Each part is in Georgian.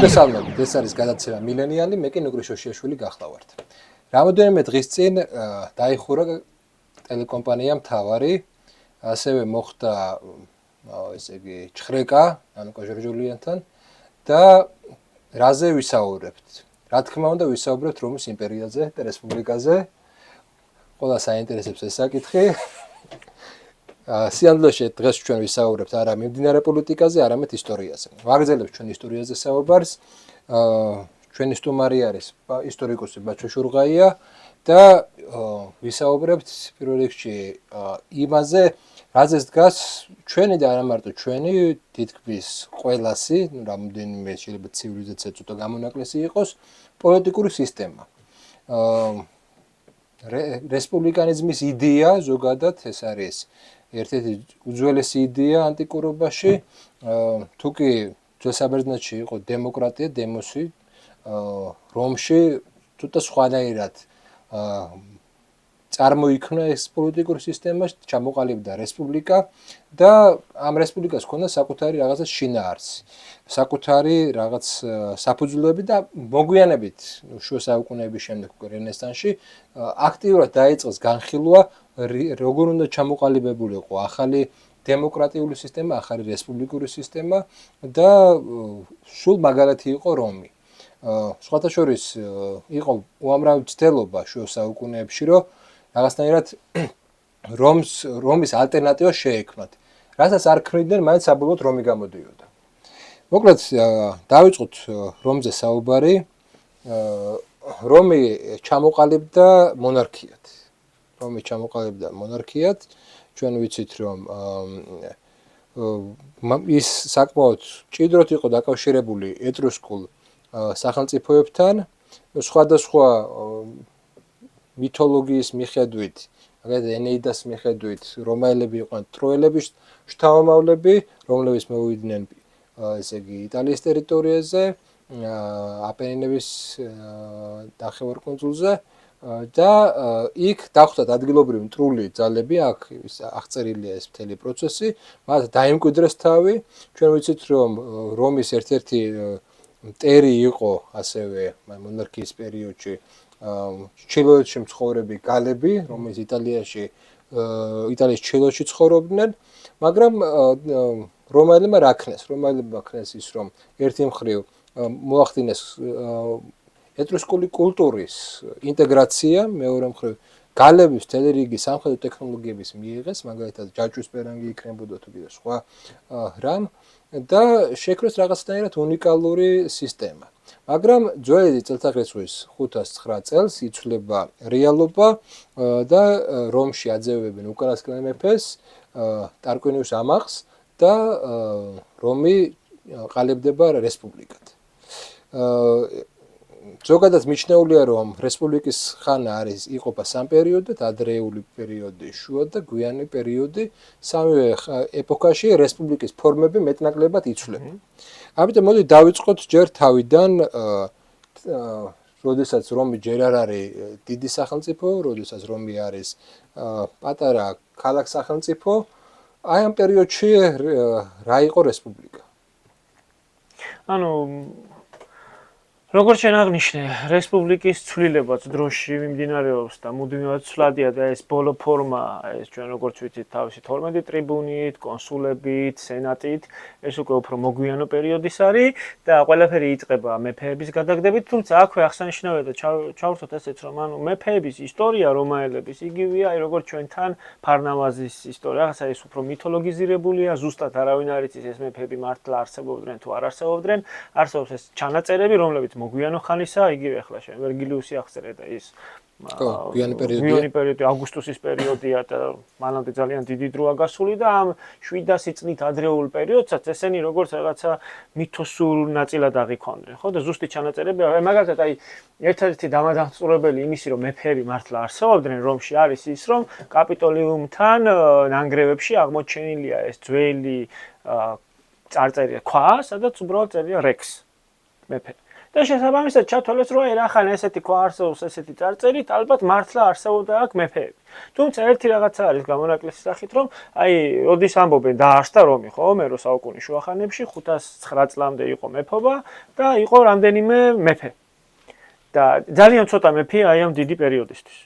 მოგესალმებით, ეს არის გადაცემა მილენიალი, მე კი ნუგრი შოშიაშვილი გახლავართ. რამოდენიმე დღის წინ დაიხურა ტელეკომპანია მთავარი, ასევე მოხდა ესე იგი ჩხრეკა ანუკა ჟორჟოლიანთან და რაზე ვისაუბრებთ? რა თქმა უნდა ვისაუბრებთ რომის იმპერიაზე და რესპუბლიკაზე. ყველა საინტერესებს ეს საკითხი. სიამოვნებაში დღეს ჩვენ ვისაუბრებთ არა მიმდინარე პოლიტიკაზე, არამედ ისტორიაზე. ვაგრძელებთ ჩვენ ისტორიაზე საუბარს. ჩვენი სტუმარი არის ისტორიკოსი ბაჩო შურღაია და ვისაუბრებთ პირველ რიგში იმაზე, რაზეც დგას ჩვენი და არა მარტო ჩვენი თითქმის ყველასი, რამდენიმე შეიძლება ცივილიზაცია ცოტა გამონაკლისი იყოს, პოლიტიკური სისტემა. რესპუბლიკანიზმის იდეა ზოგადად ეს არის ერთ-ერთი უძველესი იდეა ანტიკურობაში, თუკი ძველ საბერძნეთში იყო დემოკრატია, დემოსი, რომში ცოტა სხვანაირად წარმოიქმნა ეს პოლიტიკური სისტემა, ჩამოყალიბდა რესპუბლიკა და ამ რესპუბლიკას ჰქონდა საკუთარი რაღაცა შინაარსი, საკუთარი რაღაც საფუძვლები და მოგვიანებით შუა საუკუნეების შემდეგ რენესანსში აქტიურად დაიწყეს განხილვა როგორ უნდა ჩამოყალიბებულიყო ახალი დემოკრატიული სისტემა, ახალი რესპუბლიკური სისტემა და სულ მაგალითი იყო რომი. სხვათა შორის იყო უამრავი ცდელობა შუა საუკუნეებში, რომ რაღაცნაირად რომის ალტერნატივა შეექმნათ. რასაც არ ქმნიდნენ, მაინც საბოლოოდ რომი გამოდიოდა. მოკლედ დავიწყოთ რომზე საუბარი. რომი ჩამოყალიბდა მონარქიად. რომი ჩამოყალიბდა მონარქიად. ჩვენ ვიცით, რომ ის საკმაოდ ჭიდროდ იყო დაკავშირებული ეტრუსკულ სახელმწიფოებთან, სხვადასხვა მითოლოგიის მიხედვით, მაგალითად ენეიდას მიხედვით, რომაელები იყვნენ ტროელების შთამომავლები, რომლებიც მოვიდნენ ესე იგი იტალიის ტერიტორიაზე, აპენინების ნახევარკუნძულზე და იქ დახვდათ ადგილობრივი მტრული ძალები, აქ აღწერილია ეს მთელი პროცესი, მათ დაიმკვიდრეს თავი. ჩვენ ვიცით, რომ რომის ერთ-ერთი მტერი იყო ასევე მონარქიის პერიოდში ჩრდილოეთში მცხოვრები გალები, რომელიც იტალიის ჩრდილოეთში ცხოვრობდნენ, მაგრამ რომაელებმა რა ქნეს? რომაელებმა ქნეს ის, რომ ერთი მხრივ მოახდინეს ეტრუსკული კულტურის ინტეგრაცია, მეორე მხრივ გალების მთელი რიგი სამხედრო ტექნოლოგიების მიიღეს, მაგალითად ჯაჭვის პერანგი იქნებოდა თუ კიდე სხვა რამ და შექმნეს რაღაცნაირად უნიკალური სისტემა. მაგრამ ძველი წელთაღრიცხვის 509 წელს იცვლება რეალობა და რომში აძევებენ უკანასკნელ მეფეს ტარკვინიუს ამაღს და რომი ყალიბდება რესპუბლიკად. ზოგადად მიჩნეულია, რომ რესპუბლიკის ხანა არის იყოფა სამ პერიოდად, ადრეული პერიოდი, შუა და გვიანი პერიოდი. სამივე ეპოქაში რესპუბლიკის ფორმები მეტნაკლებად იცვლება. ამიტომ მოდი დავიწყოთ ჯერ თავიდან, როდესაც რომი ჯერ არ არის დიდი სახელმწიფო, როდესაც რომი არის პატარა ქალაქ სახელმწიფო, აი ამ პერიოდში რა იყო რესპუბლიკა? როგორც შენ აღნიშნე, რესპუბლიკის ცვლილებაც დროში მიმდინარეობს და მუდმივად ცვლადია და ეს ბოლო ფორმა, ეს ჩვენ როგორც ვიცით, თავისი 12 ტრიბუნით, კონსულებით, სენატით, ეს უკვე უფრო მოგვიანო პერიოდის არის და ყველაფერი იწყება მეფეების გადაგდებით, თუმცა აქვე აღსანიშნავია და ჩავვრთოთ ესეც, რომ მეფეების ისტორია რომაელების იგივეა, როგორც ჩვენთან ფარნავაზის ისტორია, რაღაცა ის უფრო მითოლოგიზირებულია, ზუსტად არავინ არ იცის ეს მეფეები მართლა არსებობდნენ თუ არ არსებობდნენ, არსებობს ეს ჩანაწერები, რომლებიც მოგვიანო ხანისა, იგივე ახლა შენ ვერგილიუსი აღწერდა ის გვიანი პერიოდი, აგვისტუსის პერიოდია და მანამდე ძალიან დიდი დროა გასული და ამ 700 წლით ადრეულ პერიოდსაც ესენი როგორც რაღაცა მითოსურ ნაწილად აღიქვამდნენ, ხო? და ზუსტი ჩანაწერები, მაგალითად აი ერთ-ერთი დამადასტურებელი იმისი, რომ მეფეები მართლა არსებობდნენ რომში არის ის, რომ კაპიტოლიუმთან ნანგრევებში აღმოჩენილია ეს ძველი წარწერა ქვა, სადაც უბრალოდ წერია რექს. მეფე. და შესაბამისად ჩათვალეს, რომ აი რახან ესეთი ქვა არსებობს, ესეთი წარწერით, ალბათ მართლა არსებობდა აქ მეფეები. თუმცა ერთი რაღაცა არის გამონაკლისის სახით, რომ აი, როდის ამბობენ დაარსდა რომი, ხო, მე-2 საუკუნის შუახანებში 509 წლამდე იყო მეფობა და იყო რამდენიმე მეფე. და ძალიან ცოტა მეფეა აი ამ დიდი პერიოდისთვის.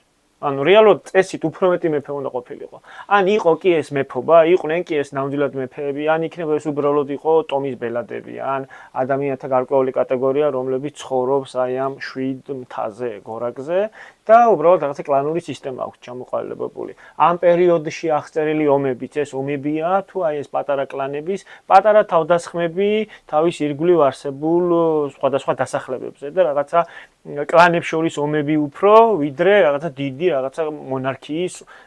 ანუ რეალურად წესით უფრო მეტი მეფე უნდა ყოფილიყო. ან იყო კი ეს მეფობა, იყვნენ კი ეს ნამდვილად მეფეები, ან იქნება ეს უბრალოდ იყო ტომის ბელადები, ან ადამიანთა გარკვეული კატეგორია, რომლებიც ცხოვრობს აი ამ 7 მთაზე, გორაკზე და უბრალოდ რაღაცა კლანური სისტემა აქვს ჩამოყალიბებული. ამ პერიოდში აღწერილი ომებიც ეს ომებია, თუ აი ეს პატარა კლანების, პატარა თავდასხმები თავის ირგვლივ არსებულ სხვადასხვა დასახლებებზე და რაღაცა კლანებს შორის ომები უფრო, ვიდრე რაღაცა დიდი რაღაცა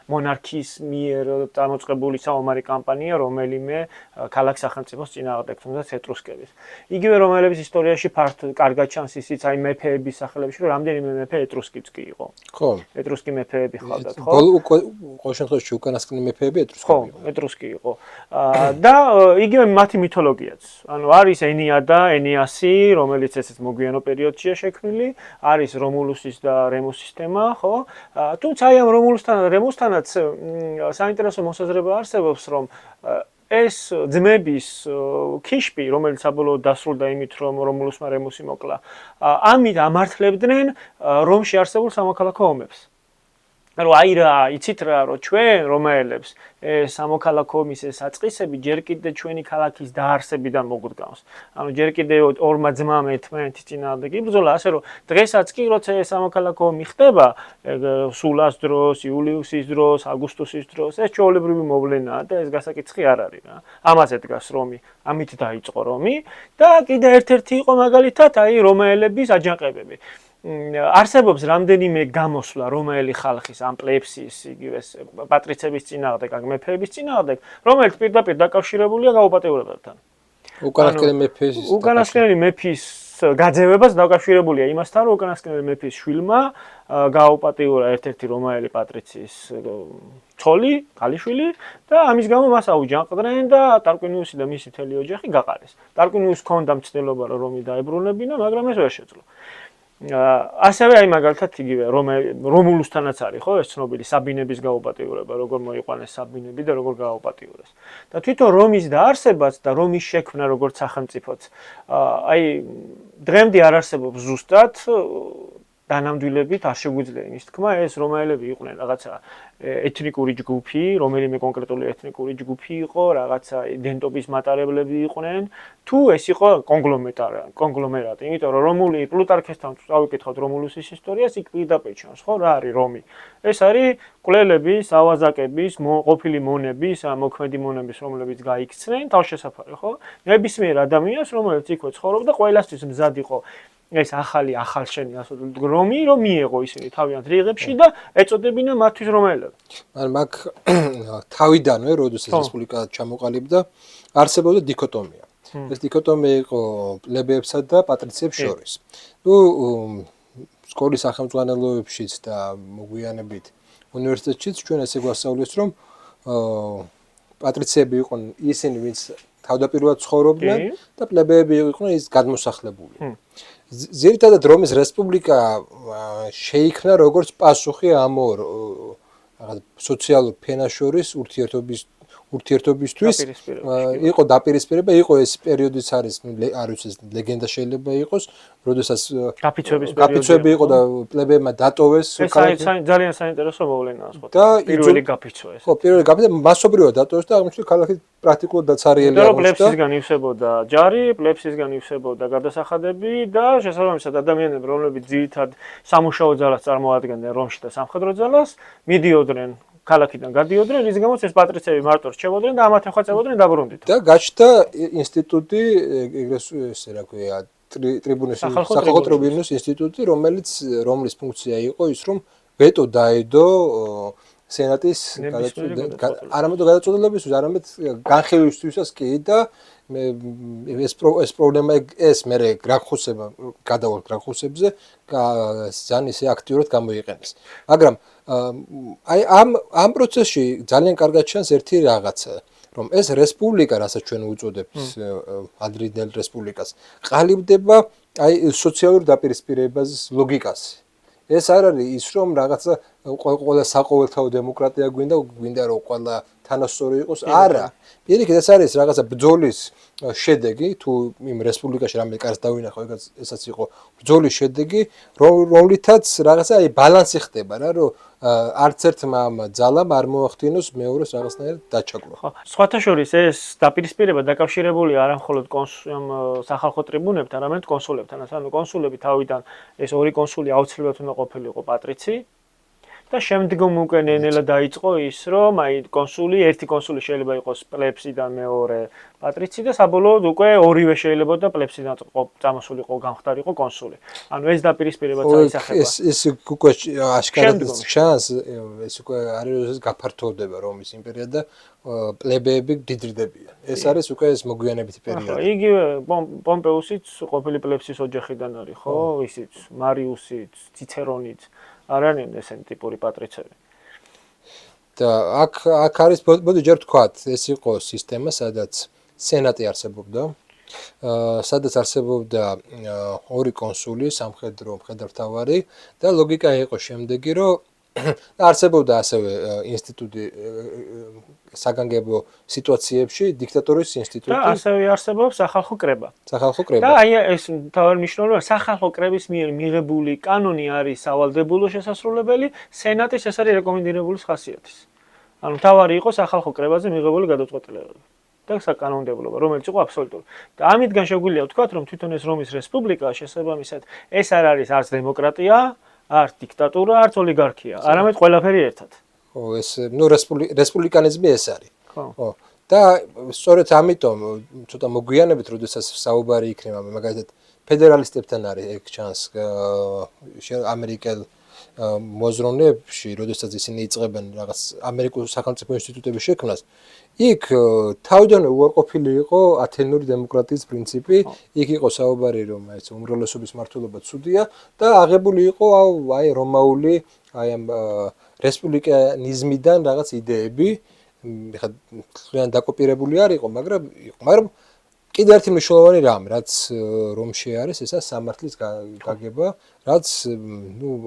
მონარქიის მიერ წარმოწყებული საომარი კამპანია, რომელიმე ქალაქ სახელმწიფოს წინააღმდეგ, თუნდაც ეტრუსკების. იგივე რომელების ისტორიაში კარგად ჩანს ისიც აი მეფეების სახელებში, რომ რამდენიმე მეფე ეტრუსკიც კი იყო. ხო. ეტრუსკი მეფეები ხალდათ, ხო? ყოველ შემთხვევაში უკანასკნელი მეფეები ეტრუსკი იყო. ხო, ეტრუსკი იყო. და იგივე მათი მითოლოგიაც. ანუ არის ენეადა, ენეასი, რომელიც ესეც მოგვიანო პერიოდშია შექმნილი, არის რომულუსის და რემუსის თემა, ხო? თუმცა აი ამ რომულუსთან და რემუსთანაც საინტერესო მოსაზრება არსებობს, რომ ეს ძმების ქიშპი, რომელიც საბოლოოდ დასრულდა იმით, რომ რომულუსმა რემუსი მოკლა, ამით ამართლებდნენ რომში არსებულ სამოქალაქო ომებს. რომ აი რა, იცით რა, რომ ჩვენ რომაელებს ეს სამოქალაქო ომის ეს აწყისები ჯერ კიდე ჩვენი ქალაქის დაარსებიდან მოგვდგამს. ანუ ჯერ კიდე ორმა ძმამ ერთმანეთის წინააღმდეგ იბრძოლა, ასე რომ დღესაც კი როცა ეს სამოქალაქო ომი ხდება, სულას დროს, იულიუსის დროს, აგვისტუსის დროს, ეს ჩვეულებრივი მოვლენაა და ეს გასაკითხი არ არის რა. ამაზე დგას რომი, ამით დაიწყო რომი და კიდე ერთ-ერთი იყო მაგალითად აი რომაელების აჯანყებები. არსებობს რამდენიმე გამოსვლა რომაელი ხალხის ამ პლეიფსის იგივე პატრიცების წინააღმდეგ, ან მეფეების წინააღმდეგ, რომელიც პირდაპირ დაკავშირებულია გაუპატიურებებთან. უკანასკნელი მეფის გაძევებას დაკავშირებულია იმასთან, რომ უკანასკნელი მეფის შვილმა გააუპატიურა ერთ-ერთი რომაელი პატრიციის ცოლი, ქალიშვილი და ამის გამო მას აუჯანყდნენ და ტარკვინიუსი და მისი მთელი ოჯახი გაყარეს. ტარკვინიუსს ჰქონდა მცდელობა, რომ რომი დაებრუნებინა, მაგრამ ეს ვერ შეძლო. ასევე აი მაგალითად იგივე რომულუსთანაც არის ხო ეს ცნობილი საბინების გაუპატიურება, როგორ მოიყვანეს საბინები და როგორ გააუპატიურეს. და თვითონ რომის დაარსებაც და რომის შექმნა როგორც სახელმწიფოც აი დღემდე არ არსებობს ზუსტად დანამდვილებით არ შეგვიძლია იმის თქმა, ეს რომაელები იყვნენ რაღაცა ეთნიკური ჯგუფი, რომელიმე კონკრეტული ეთნიკური ჯგუფი იყო, რაღაცა იდენტობის მატარებლები იყვნენ, თუ ეს იყო კონგლომერატი, იმიტომ რომ რომული პლუტარქესთან წავიკითხოთ რომულუსის ისტორიას, იქ პირდაპირ ჩანს, ხო, რა არის რომი? ეს არის კვლელების, ავაზაკების, ყოფილი მონების, მოქმედი მონების, რომლებიც გაიქცნენ თავშესაფარი, ხო? ნებისმიერ ადამიანს, რომელიც იქვე ცხოვრობდა, ყველასთვის მზად იყო ეს ახალშენი ასე ვთქვათ რომი რომ მიეღო ისინი თავიანთ რიღებში და ეწოდებინა მათთვის რომაელები. მაგრამ მაგ თავიდანვე როდესაც რესპუბლიკა ჩამოყალიბდა არსებობდა დიქოტომია. ეს დიქოტომია იყო პლებეებსა და პატრიციებს შორის. ნუ სკოლის სახელმძღვანელოებშიც და მოგვიანებით უნივერსიტეტშიც ჩვენ ესე გვასწავლეს რომ პატრიციები იყვნენ ისინი ვინც თავდაპირველად ცხოვრობდნენ და პლებეები იყვნენ ის გადმოსახლებული. ზირთადად რომის რესპუბლიკა შეიქმნა როგორც პასუხი ამ ორ სოციალურ ფენაშორის ურთიერთობისთვის იყო დაპირისპირება, იყო ეს პერიოდიც არის, არ ვიცი, ლეგენდა შეიძლება იყოს, როდესაც გაფიცვები იყო და პლებეებმა დატოვეს ქალაქი. ეს ძალიან საინტერესო მოვლენაა, ხო? პირველი გაფიცვა ეს. ხო, პირველი გაფიცვა მასობრივად დატოვეს და აღმოჩნდა ქალაქი პრაქტიკულად დაცარიელი აღმოჩნდა. პლებსისგან ივსებოდა ჯარი, პლებსისგან ივსებოდა გადასახადები და შესაბამისად ადამიანები, რომლებიც ძირითად სამუშაო ძალას წარმოადგენდნენ რომში და სამხედრო ძალას, მიდიოდნენ ქალაქიდან გადიოდნენ, რის გამოც ეს პატრიციები მარტო რჩებოდნენ და ამათ ეხვეწებოდნენ დაბრუნდით. და გაჩნდა ინსტიტუტი, ესე რა ქვია, სახალხო ტრიბუნების ინსტიტუტი, რომლის ფუნქცია იყო ის, რომ ვეტო დაედო სენატის არამედ გადაწყვეტილებისთვის, არამედ განხილვისთვისაც კი და ეს პრობლემა ეს მე გრანხუსება გადავალ გრანხუსებზე ძალიან ისე აქტიურად გამოიყენეს. მაგრამ აი ამ პროცესში ძალიან კარგად ჩანს ერთი რაღაცა, რომ ეს რესპუბლიკა, რასაც ჩვენ უწოდებთ ადრინდელ რესპუბლიკას, ყალიბდება აი სოციალურ დაპირისპირებების ლოგიკაზე. ეს არ არის ის რომ რაღაცა ყველა საყოველთაო დემოკრატია გვინდა რომ ყველა თანასწორი იყოს. არა. პირიქით ეს არის რაღაცა ბრძოლის შედეგი, თუ იმ რესპუბლიკაში რამე კარს დავინახო, ესაც იყო ბრძოლის შედეგი, რომლითაც რაღაცა აი ბალანსი ხდება რა, რომ არც ერთმა ძალამ არ მოახდინოს მეორეს რაღაცნაირად დაჩაგვრა. ხო, სხვათა შორის ეს დაპირისპირება დაკავშირებულია არა მხოლოდ სახალხო ტრიბუნებთან, არამედ კონსულებთან. ანუ კონსულები თავიდან ეს ორი კონსული აუცილებლად უნდა ყოფილიყო პატრიცი და შემდგომ უკვე ნენელა დაიწყო ის, რომ აი ერთი კონსული შეიძლება იყოს პლებსიდან, მეორე პატრიცი და საბოლოოდ უკვე ორივე შეიძლება და პლებსიდან წამოსულიყო, გამხდარიყო კონსული. ანუ ეს დაპირისპირება წაისახება. ეს უკვე აშკარად ჩანს, ეს უკვე არის გაფართოვდება რომის იმპერია და პლებეები დიდრდებიან. ეს არის უკვე ეს მოგვიანებითი პერიოდი. ხო, იგივე პომპეუსიც ყოფილი პლებსის ოჯახიდან არის, ხო? ისიც მარიუსიც, ციცერონიც არ არიან ესენი ტიპური პატრიცები. და აქ არის მოდი ჯერ ვთქვათ, ეს იყო სისტემა, სადაც სენატი არსებობდა, სადაც არსებობდა ორი კონსული, სამხედრო მხედართმთავარი და ლოგიკა იყო შემდეგი, რომ არსებობდა ასევე ინსტიტუტი საგანგებო სიტუაციებში, დიქტატორის ინსტიტუტი და ასევე არსებობს სახალხო კრება. სახალხო კრება. და აი ეს თავი მნიშვნელობა, სახალხო კრების მიერ მიღებული კანონი არის სავალდებულო შესასრულებელი, სენატის ეს არის რეკომენდირებული ხასიათის. ანუ თავი იყო სახალხო კრებაზე მიღებული გადაწყვეტილებები და საკანონმდებლობა, რომელიც იყო აბსოლუტური. და ამითგან შეგვიძლია ვთქვათ, რომ თვითონ ეს რომის რესპუბლიკა შესაბამისად ეს არ არის არც დემოკრატია, არც დიქტატურა, არც ოლიგარქია, არამედ ყველაფერი ერთად. ხო, ეს რესპუბლიკანიზმი ეს არის. ხო. და სწორედ ამიტომ ცოტა მოგვიანებით, როდესაც საუბარი იქნება მაგალითად ფედერალისტებთან არის ეგ ჩანს ამერიკელ მოზრონეებში, როდესაც ისინი იწყებენ რაღაც ამერიკულ სახელმწიფო ინსტიტუტების შექმნას, იქ თავიდანვე უარყოფილი იყო ათენური დემოკრატიის პრინციპი, იქ იყო საუბარი, რომ ეს უმრავლესობის მართლობა ცუდია და აღებული იყო აი რომაული აი ამ რესპუბლიკანიზმიდან რაღაც იდეები, ხა ძალიან დაკოპირებული არ იყო, მაგრამ კიდევ ერთი მნიშვნელოვანი რამ, რაც რომში არის, ესა სამართლის გაგება, რაც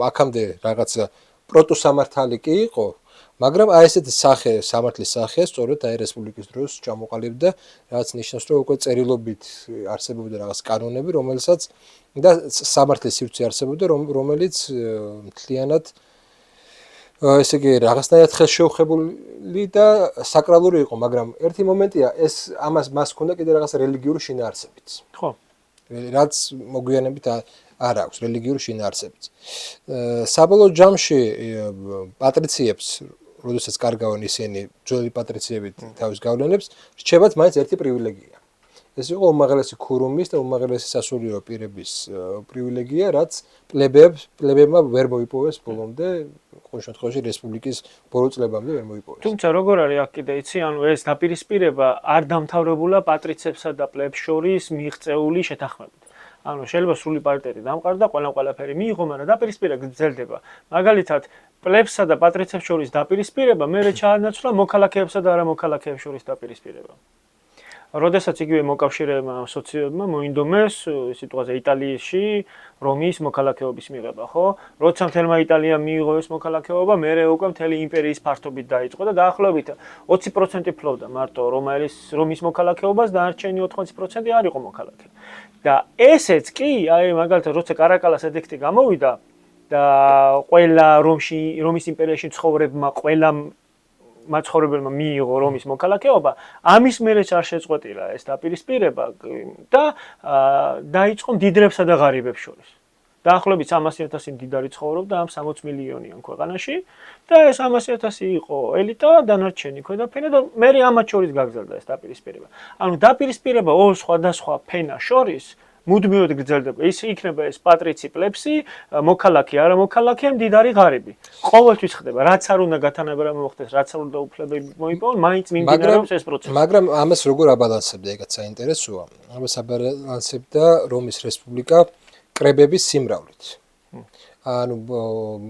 აქამდე რაღაცა პროტოსამართალი კი იყო, მაგრამ აი ესეთი სახე, სამართლის სახე, სწორედ აი რესპუბლიკის დროს ჩამოყალიბდა, რაც ნიშნავს, რომ უკვე წერილობით არსებობდა რაღაც კანონები, რომელსაც და სამართლის სივრცე არსებობდა, რომელიც მთლიანად ესე იგი რაღაცნაირად ხელშეუხებელი და საკრალური იყო, მაგრამ ერთი მომენტია, მას ჰქონდა კიდე რაღაც რელიგიური შინაარსებიც. ხო. რაც მოგვიანებით არ აქვს რელიგიური შინაარსებიც. საბოლოო ჯამში პატრიციებს, როდესაც კარგავენ ისინი ძველი პატრიციები თავის გავლენებს, რჩებათ მაინც ერთი პრივილეგია. ეს იყო უმაღლესი ქურუმის და უმაღლესი სასულიერო პირების პრივილეგია, რაც პლებებმა ვერ მოიპოვეს ბოლომდე, ყოველ შემთხვევაში რესპუბლიკის ბოლო წლებამდე ვერ მოიპოვეს. თუმცა როგორ არის აქ კიდე იცი, ანუ ეს დაპირისპირება არ დამთავრებულა პატრიცებსა და პლებს შორის მიღწეული შეთანხმებით. ანუ შეიძლება სრული პარიტეტი დამყარდა, ყველაფერი მიიღო, მაგრამ დაპირისპირება გრძელდება. მაგალითად, პლებსსა და პატრიცებს შორის დაპირისპირება მერე ჩაანაცვლა მოქალაქეებსა და არამოქალაქეებს შორის დაპირისპირება. როდესაც იგივე მოკავშირეებმა სოციალებმა მოინდომეს სიტუაცია იტალიაში რომის მოქალაქეობის მიღება, ხო? როცა მთელმა იტალიამ მიიღო ეს მოქალაქეობა, მერე უკვე მთელი იმპერიის ფართობით დაიწყო და დაახლოებით 20% ფლობდა მარტო რომის მოქალაქეობას და დანარჩენი 80% არ იყო მოქალაქე. და ესეც კი, აი მაგალითად, როცა კარაკალას ედიქტი გამოვიდა და ყველა რომის იმპერიაში ცხოვრებმა ყველა მაცხოვრებელმა მიიღო რომის მოქალაქეობა, ამის მერეც არ შეწყვეტილა ეს დაპირისპირება და დაიწყო მდიდრებსა და ღარიბებს შორის. დაახლოებით 300,000 მდიდარი ცხოვრობდა ამ 60 მილიონიან ქვეყანაში და ეს 300,000 იყო ელიტა, დანარჩენი ქვედაფენა და მერე ამათ შორის გაგრძელდა ეს დაპირისპირება. ანუ დაპირისპირება ორ სხვადასხვა ფენას შორის მუდმივად გრძელდება. ის იქნება ეს პატრიცი პლებსი, მოქალაქე, არამოქალაქე, მდიდარი ღარიბი. ყოველთვის ხდება, რაც არ უნდა გათანაბრება მოხდეს, რაც არ უნდა უფლებები მოიპოვონ, მაინც მიმდინარეობს ეს პროცესი. მაგრამ ამას როგორ აბალანსებდა, ეგაც საინტერესოა. ამას აბალანსებდა რომის რესპუბლიკა კრებების სიმრავლით. ანუ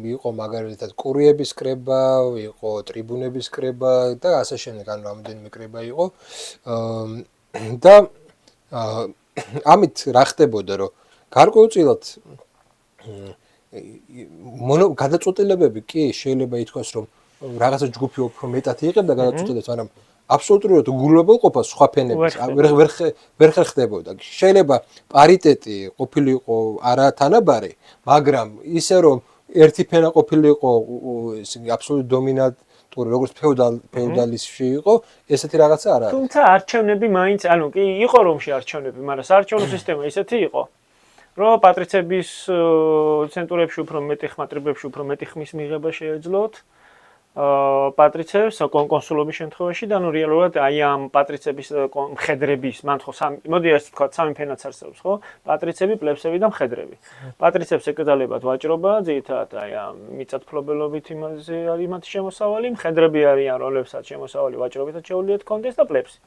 იყო მაგალითად კურიების კრება, იყო ტრიბუნების კრება და ასე შემდეგ, ანუ რამდენიმე კრება იყო. და ამით რა ხდებოდა, რომ გარკვეულწილად გადაწყვეტილებები კი შეიძლება ითქვას, რომ რაღაცა ჯგუფი უფრო მეტად იღებდა გადაწყვეტილებებს, მაგრამ აბსოლუტურად უგულებელყოფა სხვა ფენების ვერ ხდებოდა. შეიძლება პარიტეტი ყოფილიყო არა თანაბარი, მაგრამ ისე რომ ერთი ფენა ყოფილიყო აბსოლუტურად დომინანტური, როგორც ფეოდალიზმში იყო, ესეთი რაღაცა არ არის. თუმცა არჩევნები მაინც, ანუ კი იყო რომში არჩევნები, მაგრამ საარჩევნო სისტემა ისეთი იყო, რომ პატრიცების ცენტრებში უფრო მეტი ხმატრებებში უფრო მეტი ხმის მიღება შეეძლოთ. პატრიცებს კონსულობის შემთხვევაში და ანუ რეალურად აი ამ პატრიცების მხედრების მან ხო მოდი ასე ვთქვა სამი ფენაც არსებობს ხო პატრიცები პლებსები და მხედრები პატრიცებს ეკრძალებათ ვაჭრობა ძირითადად აი ამ მიწათმფლობელობით იმაზე არის მათი შემოსავალი მხედრები არიან რომლებსაც შემოსავალი ვაჭრობითაც შეუძლიათ კონდეს და პლებსი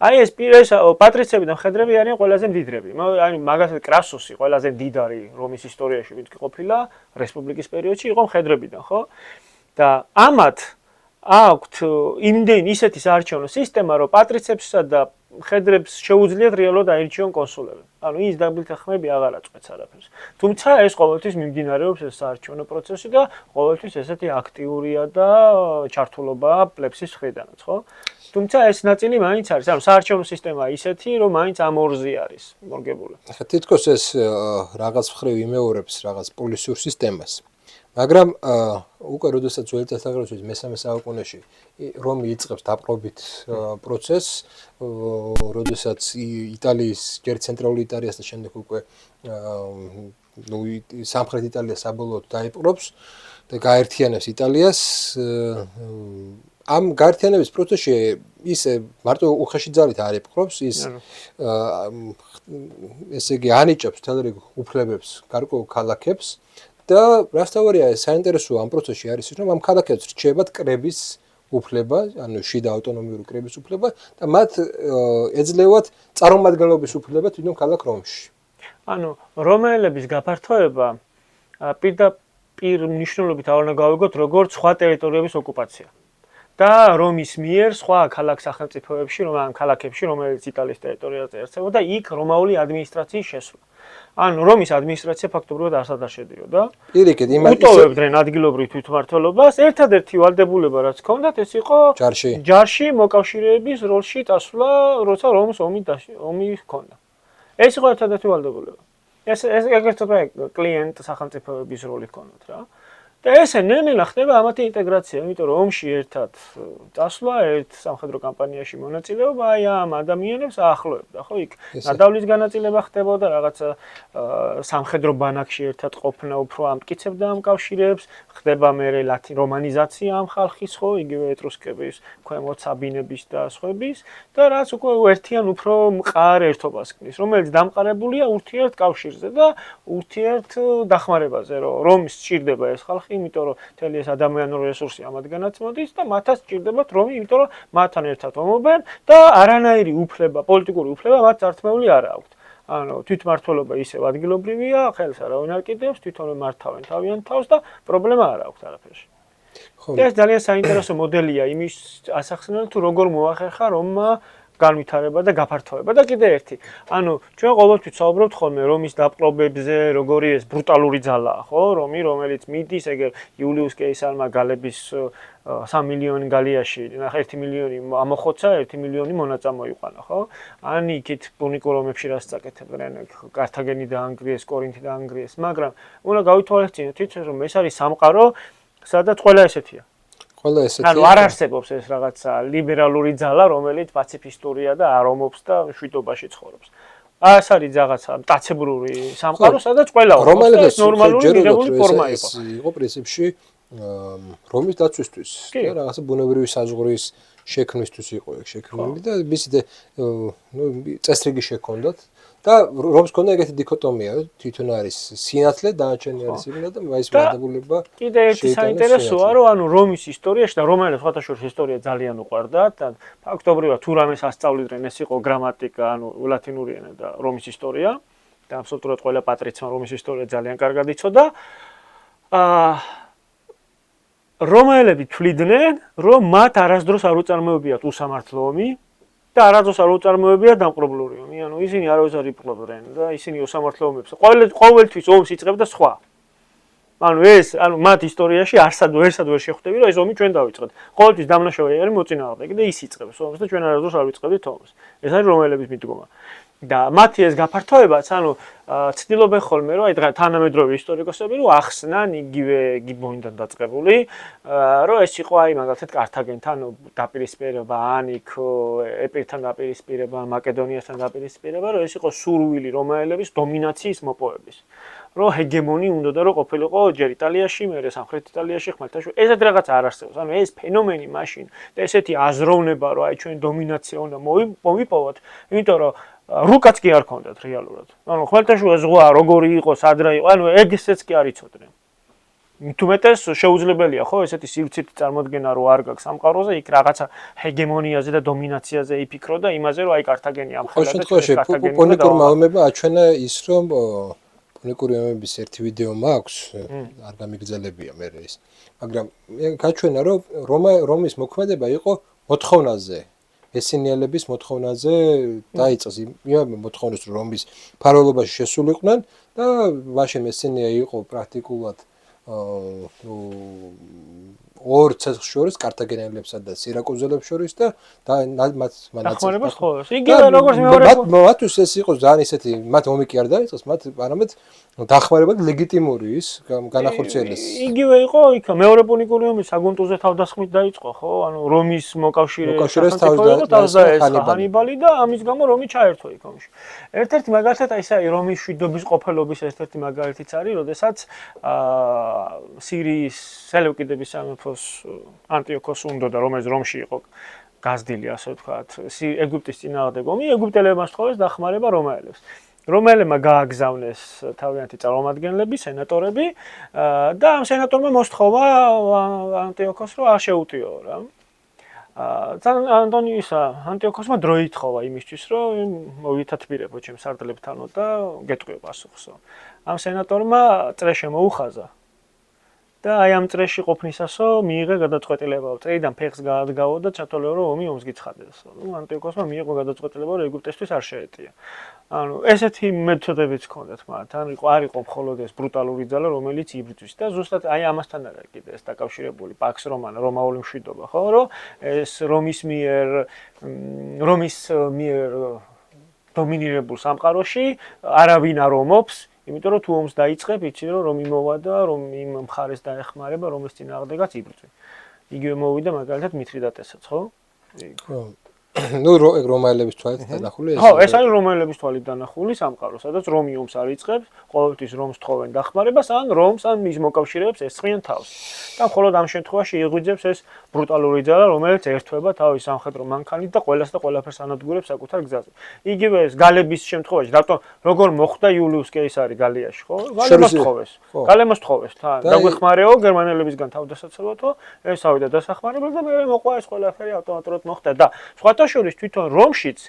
აი ეს პირეს პატრიცები და მხედრები არიან ყველაზე მდიდრები აი მაგალითად კრასუსი ყველაზე მდიდარი რომის ისტორიაში ვინც ყოფილა რესპუბლიკის პერიოდში იყო მხედრებიდან ხო და ამათ აქვთ იმდენი ისეთი საარჩევნო სისტემა, რომ პატრიცებსა და მხედრებს შეუძლიათ რეალურად აირჩიონ კონსულები. ანუ ის დაბილთა ხმები აღარ აწყვეტს არაფერს. თუმცა ეს ყოველთვის მიმდინარეობს ეს საარჩევნო პროცესი და ყოველთვის ესეთი აქტიურია და ჩართულობაა პლებსის მხრიდანაც, ხო? თუმცა ეს ნაწილი მაინც არის, ანუ საარჩევნო სისტემა ისეთი, რომ მაინც ამ ორზე არის მორგებული. ხა თითქოს ეს რაღაც მხრივ იმეორებს რაღაც პოლისიურ სისტემას. მაგრამ უკვე როდესაც ძველი წელთაღრიცხვის მესამე საუკუნეში რომი იწყებს დაპყრობით პროცესს, როდესაც იტალიის ჯერ ცენტრალური იტალიას და შემდეგ უკვე სამხრეთ იტალიას საბოლოოდ დაიპყრობს და გაერთიანებს იტალიას, ამ გაერთიანების პროცესში ის მარტო უხეში ძალით არ იპყრობს, ის ესე იგი ანიჭებს თელ რიგ უფლებებს გარკვეულ ქალაქებს და რასთავარია საინტერესოა ამ პროცესში არის ის რომ ამ ქალაქებს რჩებათ კრების უფლება, ანუ შიდა ავტონომიური კრების უფლება და მათ ეძლევათ წარმომადგენლობის უფლება თვითონ ქალაქ რომში. ანუ რომაელების გაფართოება პირდაპირ მნიშვნელობით არ უნდა გავიგოთ როგორც სხვა ტერიტორიების ოკუპაცია. და რომის მიერ სხვა ქალაქ სახელმწიფოებში, ამ ქალაქებში, რომელიც იტალიის ტერიტორიაზე არსებობდა, იქ რომაული ადმინისტრაციის შესვლა. ანუ რომის ადმინისტრაცია ფაქტობრივად არსად არ შედიოდა. პირიქით, უტოვებდნენ ადგილობრივ თვითმმართველობას. ერთადერთი ვალდებულება, რაც ჰქონდათ, ეს იყო ჯარში მოკავშირეების როლში წასვლა, როცა რომს ომი ჰქონდა. ეს იყო ერთადერთი ვალდებულება. ეს ეგრეთ კლიენტ სახელმწიფოების როლი ჰქონდათ რა. და ესე ნელ-ნელა ხდება ამათი ინტეგრაცია, იმიტომ რომ ომში ერთად წასვლა, ერთ სამხედრო კამპანიაში მონაწილეობა აი ამ ადამიანებს აახლოებდა, ხო? იქ ნადავლის განაწილება ხდებოდა, რაღაცა სამხედრო ბანაკში ერთად ყოფნა უფრო ამტკიცებდა ამ კავშირებს, ხდება მერე რომანიზაცია ამ ხალხის, ხო? იგივე ეტრუსკების, ქვემოთ საბინების და სხვების და რაც უკვე ერთიან უფრო მყარ ერთობას ქმნის, რომელიც დამყარებულია ურთიერთ კავშირზე და ურთიერთ დახმარებაზე, რომ რომის სჭირდება ეს ხალხი იმიტომ რომ მთელი ეს ადამიანური რესურსი ამათგანაც მოდის და მათაც სჭირდებათ რომი, იმიტომ რომ მათთან ერთად ომობენ და არანაირი უფლება, პოლიტიკური უფლება მათ წართმეული არ აქვთ. ანუ თვითმმართველობა ისევ ადგილობრივია, ხელს არავინ არ კიდევს, თვითონ მართავენ თავიანთ თავს და პრობლემა არ აქვთ არაფერში. ეს ძალიან საინტერესო მოდელია იმის ასახსნელი თუ როგორ მოახერხა რომმა განვითარება და გაფართოება და კიდე ერთი. ანუ ჩვენ ყოველთვის ვსაუბრობთ ხოლმე რომის დაპყრობებზე, როგორი ეს ბრუტალური ძალაა, ხო? რომელიც მიდის ეგერ იულიუს კეისარმა გალების 3 მილიონი გალიაში, ნახე 1 მილიონი ამოხოცა, 1 მილიონი მონაწა მოიყვანა, ხო? ან იქით პუნიკურ ომებში რაც წაკეთებდნენ, კართაგენი დაანგრიეს, კორინთი დაანგრიეს, მაგრამ უნდა გავითვალისწინოთ ის რომ ეს არის სამყარო, სადაც ყველა ესეთია. ანუ არ არსებობს ეს რაღაცა ლიბერალური ძალა, რომელიც პაციფისტურია და არ ომობს და შვიდობაში ცხოვრობს. ეს არის რაღაცა მტაცებრივი სამყარო, სადაც ყველა ომობს და ეს ნორმალური მიღებული ფორმა იყო. ეს იყო პრინციპში რომის დაცვისთვის და რაღაცა ბუნებრივი საზღვრის შექმნისთვის იყო ეგ შექმნილი და მისი წესრიგი შექონდათ. და რომს ქონდა ეგეთი დიქოტომია, თვითონ არის სინათლე, დანარჩენი არის სინათლე და მაის მიღებულება. კიდე ერთი საინტერესოა, რომ ანუ რომის ისტორიაში და რომაელებს სხვათაშორის ისტორია ძალიან უყვარდათ და ფაქტობრივად თუ რამეს ასწავლიდნენ, ეს იყო გრამატიკა, ანუ ლათინური ენა და რომის ისტორია და აბსოლუტურად ყველა პატრიცმა რომის ისტორია ძალიან კარგად იცოდა. რომაელები თვლიდნენ, რომ მათ არასდროს არ უწარმოებიათ უსამართლო ომი და არასდროს არ უწარმოებიათ დამპყრობლური ომი. ანუ ისინი არავის არ იპყრობდნენ და ისინი უსამართლო ომებს ყოველთვის ომს იწყებდა სხვა. ანუ მათ ისტორიაში არსად ვერ შეხვდები, რომ ეს ომი ჩვენ დავიწყეთ. ყოველთვის დამნაშავე არის მოწინააღმდეგე და ის იწყებს ომს და ჩვენ არასდროს არ ვიწყებდით ომს. ეს არის რომაელების მიდგომა. და მათი ეს გაფართოებაც, ცდილობენ ხოლმე, რომ აი თანამედროვე ისტორიკოსები რომ ახსნან იგივე გიბონიდან დაწყებული, რომ ეს იყო აი მაგალითად კართაგენთან დაპირისპირება, ან იქ ეპირთან დაპირისპირება, მაკედონიასთან დაპირისპირება, რომ ეს იყო სურვილი რომაელების დომინაციის მოპოვების. რომ ჰეგემონი უნდა და რომ ყოფილიყო ჯერ იტალიაში, მერე სამხრეთ იტალიაში, ხმელთაშუა. ესეთ რაღაც არ არსებობს. ეს ფენომენი მაშინ და ესეთი აზროვნება, რომ აი ჩვენ დომინაცია უნდა მოვიპოვოთ, იმიტომ რომ რუკაც კი არ ქონდათ რეალურად. ხმელთაშუა ზღვა როგორი იყო, სადრა იყო, ეგესაც კი არ იცოდნენ. თუმეტეს შეუძლებელია ხო ესეთი სივრცითი წარმოდგენა რო არ გაქვს სამყაროზე, იქ რაღაცა ჰეგემონიაზე და დომინაციაზე იფიქრო და იმაზე რომ აი კართაგენი ამხელა და კართაგენი პუნიკურმა ომებმა აჩვენა ის რომ პუნიკური ომების ერთი ვიდეო მაქვს, არ გამიგრძელებია მე ის. მაგრამ გაჩვენა რომ რომის მოქმედება იყო მოთხოვნაზე. ესენიელების მოთხოვნაზე დაიწყეს იმ მოთხოვნას რომ რომის ფარველობაში შესულიყვნენ და მაშინ ესენია იყო პრაქტიკულად ორ ცეცხლს შორის კართაგენელებსა და სირაკუზელებს შორის და მათ დახმარებას ხოლოს. იგივე როგორც მეორე მათთვის ეს იყო ძალიან ისეთი მათ ომი კი არ დაიწყეს, მათ არამედ დახმარება ლეგიტიმური ის განახორციელეს. იგივე იყო იქ მეორე პუნიკური ომი საგუნტუზე თავდასხმით დაიწყო, ხო? რომის მოკავშირე ჰანიბალი და ამის გამო რომი ჩაერთო იქ ომში. ერთ-ერთი მაგალითად აი ეს რომის მშვიდობის ყოფილობის ერთ-ერთი მაგალითიც არის, როდესაც სირიის სელევკიდების სამეფოს ანტიოქოს უნდოდა, რომელიც რომში იყო გაზრდილი, ასე ვთქვათ, ეგვიპტის წინააღმდეგ ომი, ეგვიპტელებმა სთხოვეს დახმარება რომაელებს. რომაელებმა გააგზავნეს თავიანთი წარმომადგენლები, სენატორები და ამ სენატორმა მოსთხოვა ანტიოქოს რომ არ შეუტიო რა. ანტიოქოსმა დრო ითხოვა იმისთვის, რომ მოვითათბირებო ჩემს სარდლებთანო და გეტყვიო პასუხსო. ამ სენატორმა წრე შემოუხაზა და აი ამ წრეში ყოფნისასო მიიღე გადაწყვეტილება, წრეიდან ფეხს გაადგაო და ჩათვალეო რომ ომი ომს გიცხადესო. ანტიოქოსმა მიიღო გადაწყვეტილება რომ ეგვიპტესთვის არ შეეტია. ესეთი მეთოდებიც ჰქონდათ მათ, არ იყო მხოლოდ ეს ბრუტალური ძალა, რომელიც იბრძვის და ზუსტად აი ამასთან არის კიდე ეს დაკავშირებული პაქს რომანა, რომაული მშვიდობა, ხო, რომ ეს რომის მიერ დომინირებულ სამყაროში არავინ არ ომობს, იმიტომ რომ თუ ომს დაიწყებ, იცი რომ რომი მოვა და რომ იმ მხარეს დაეხმარება, რომლის წინააღმდეგაც იბრძვის. იგივე მოვიდა მაგალითად მითრიდატესაც, ხო? ხო. ნუ რომაელების თვალით დანახული ეს. ხო, ეს არის რომაელების თვალით დანახული სამყარო, სადაც რომი ომს არ იწყებს, ყოველთვის რომს თხოვენ დახმარებას, ან რომს ან მის მოკავშირეებს ესწრიან თავს. და მხოლოდ ამ შემთხვევაში იღვიძებს ეს ბრუტალური ძალა, რომელიც ერთვება თავის სამხედრო მანქანით და ყველას და ყველაფერს ანადგურებს საკუთარ გზაზე. იგივე ეს გალების შემთხვევაში, რატომ როგორ მოხდა იულიუს კეისარი გალიაში, ხო? გალემოს თხოვეს, თან. დაგვეხმარეო გერმანელებისგან თავდასაცავათო, ეს ავიდა დასახმარებლად და მე მოყვა ეს ყველაფერი ავტომატურად მოხდა და სხვათა შორის თვითონ რომშიც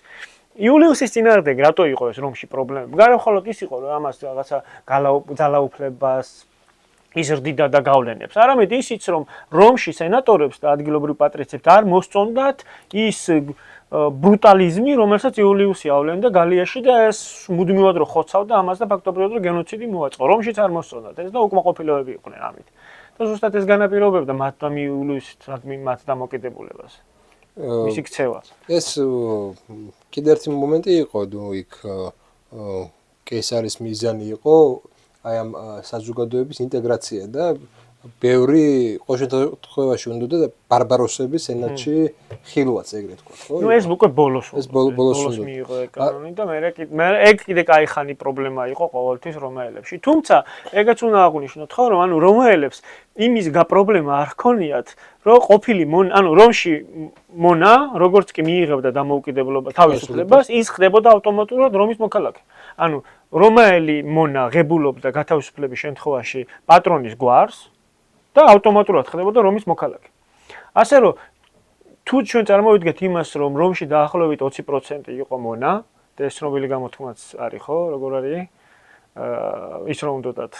იულიუსის წინააღმდეგ რატო იყო ეს რომში პრობლემები? გარემ მხოლოდ ის იყო რომ ამას რაღაცა ძალაუფლებას იზრდიდა და გავლენებს. არამედ ისიც რომ რომში სენატორებს და ადგილობრივ პატრიციებს არ მოსწონდათ ის ბრუტალიზმი, რომელსაც იულიუსი ავლენდა გალიაში და ეს მუდმივად რო ხოცავდა ამას და ფაქტობრივად რო გენოციდი მოაწყო. რომშიც არ მოსწონდათ ეს და უკმაყოფილოები იყვნენ ამით. და ზუსტად ეს განაპირობებდა მათ იულიუსის მათ დამოკიდებულებას. მისი ქცევა. ეს კიდე ერთი მომენტი იყო, იქ კეისარის მიზანი იყო აი ამ საზოგადოების ინტეგრაცია და ბევრი ყოველშემთხვევაში უნდა და ბარბაროსების სენატში ხილვაც ეგრეთ თქვა, ხო? ეს უკვე ბოლოს. ეს ბოლოს მიიღო ეკანონი და მე ეგ კიდე кай ხანი პრობლემა იყო ყოველთვის რომაელებში. თუმცა ეგაც უნდა აღვნიშნოთ, ხო, რომ რომაელებს იმის პრობლემა არ ჰქონიათ, რომ ყოფილი რომში მონა, როგორც კი მიიღებდა დამოუკიდებლობა თავისუფლებას, ის ხდებოდა ავტომატურად რომის მოქალაქე. რომაელი მონა ღებულობდა გათავისუფლების შემთხვევაში პატრონის გვარს და ავტომატურად ხდებოდა რომის მოქალაქე. ასე რომ თუ ჩვენ წარმოვიდგეთ იმას, რომ რომში დაახლოებით 20% იყო მონა, და ეს ცნობილი გამოთქმაც არის, ხო, როგორ არის? ის რომ უნდათ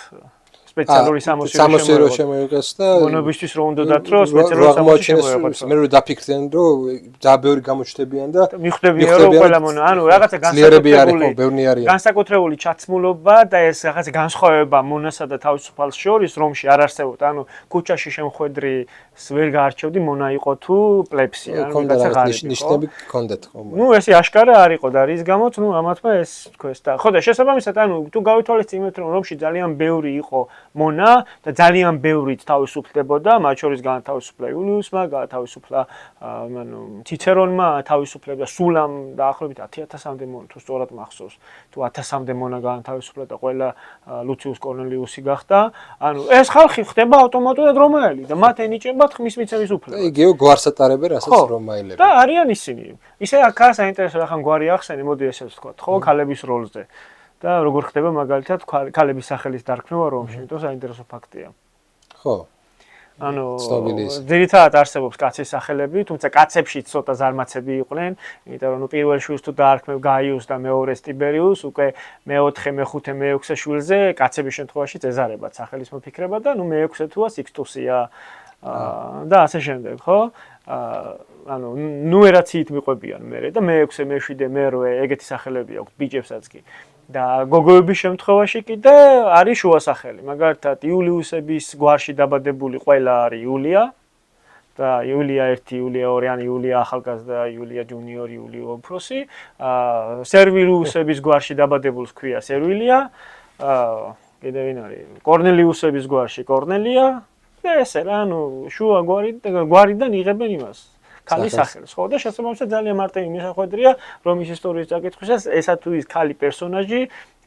სპეციალური სამოსირო შემოიღეს და მონობისთვის რო უნდათ რომ სპეციალური სამოსირო შემოიღოს. მე რო დაფიქრდნენ რომ ძალიან ბევრი გამოჩნდებიან და მიხვდებიან რომ ყველა მონა, ანუ რაღაცა განსაკუთრებული ჩაცმულობა და ეს რაღაცა განსხვავება მონასა და თავისუფალს შორის რომში არ არსებობდა, ანუ ქუჩაში შემხვედრი ვერ გაარჩევდი მონა იყო თუ პლებსი, ანუ რაღაცა ღარიბი. ნიშნები გქონდათ ხომ? ნუ ესე აშკარა არ იყო და რის გამოც ნუ ამათმა ეს თქვეს და ხო და შესაბამისად ანუ თუ გავითვალისწინებთ რომ რომში ძალიან ბევრი იყო მონა და ძალიან ბევრით თავისუფლდებოდა, მათ შორის განათავისუფლა იულიუსმა, განათავისუფლა ანუ ციცერონმა, თავისუფლება სულამ დაახლოებით 10000-მდე მონა თუ სწორად მახსოვს, თუ 1000-მდე მონა განათავისუფლა და ყველა ლუციუს კორნელიუსი გახდა. ანუ ეს ხალხი ხდება ავტომატურად რომაელი და მათ ენიჭებათ ხმის მიცემის უფლება. იგივე გვარს ატარებენ, რასაც რომაელები. და არიან ისინი. ისე აქ საინტერესო ახლა გვარი ახსენე, მოდი ესეც ვთქვა, ხო, ქალების როლზე. და როგორ ხდება მაგალითად ქალების სახელის დარქმევა რომში, იმიტომ საინტერესო ფაქტია. ხო. ანუ ძირითადად არსებობს კაცის სახელები, თუმცა კაცებში ცოტა ზარმაცები იყვნენ, იმიტომ რომ პირველ შვილს თუ დაარქმევ გაიუს და მეორეს ტიბერიუს, უკვე მეოთხე, მეხუთე, მეექვსე შვილზე კაცების შემთხვევაში წეზარებად სახელის მოფიქრება და ნუ მეექვსე თუა სიქსტუსია და ასე შემდეგ, ხო? ანუ ნუმერაციით მიყვებიან მერე და მეექვსე, მეშვიდე, მერვე ეგეთი სახელები აქვს ბიჭებსაც კი. და გოგოების შემთხვევაში კიდე არის შუა სახელი. მაგალითად, იულიუსების გვარში დაბადებული ყველა არის იულია და იულია 1, იულია 2, ან იულია ახალგაზრდა, იულია ჯუნიორი, იულია უფროსი. სერვილიუსების გვარში დაბადებულს ქვია სერვილია. კიდე ვინ არის? კორნელიუსების გვარში კორნელია. და ესე რა, ანუ შუა გვარიდან იღებენ იმას. ქალის სახელს, ხო და შესაბამისად ძალიან მარტივი მისახვედრია რომ ის ისტორიის წაკითხვისას ესა თუ ის ქალი პერსონაჟი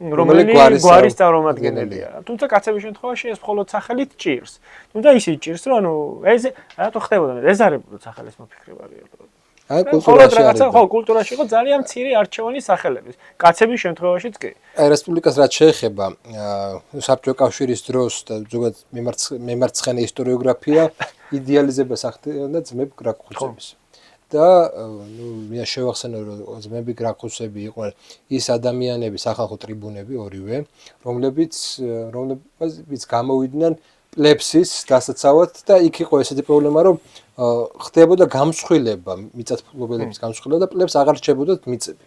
რომელიც გვარის წარმომადგენელია. თუმცა კაცების შემთხვევაში ეს მხოლოდ სახელით ჭირს. თუმცა ისიც ჭირს რომ ანუ ეს რატო ხდებოდა ეზარებოდა სახელის მოფიქრება რეალურად. აი კულტურაში ხო, კულტურაში იყო ძალიან მცირე არჩევანი სახელების. კაცების შემთხვევაშიც კი. აი რესპუბლიკას რაც შეეხება საბჭოთა კავშირის დროს და ზოგადად მემარცხენე ისტორიოგრაფია იდეალიზებას ახდენდა ძმები გრაკხუსების. და ნუ მე შევახსენო რომ ძმები გრაკხუსები იყვნენ ის ადამიანები, სახალხო ტრიბუნები ორივე, რომლებიც გამოვიდნენ პლებსის დასაცავად და იქ იყო ესეთი პრობლემა რომ ხდებოდა გამსხვილება, მიწათმფლობელების გამსხვილება და პლებს აღარ რჩებოდათ მიწები.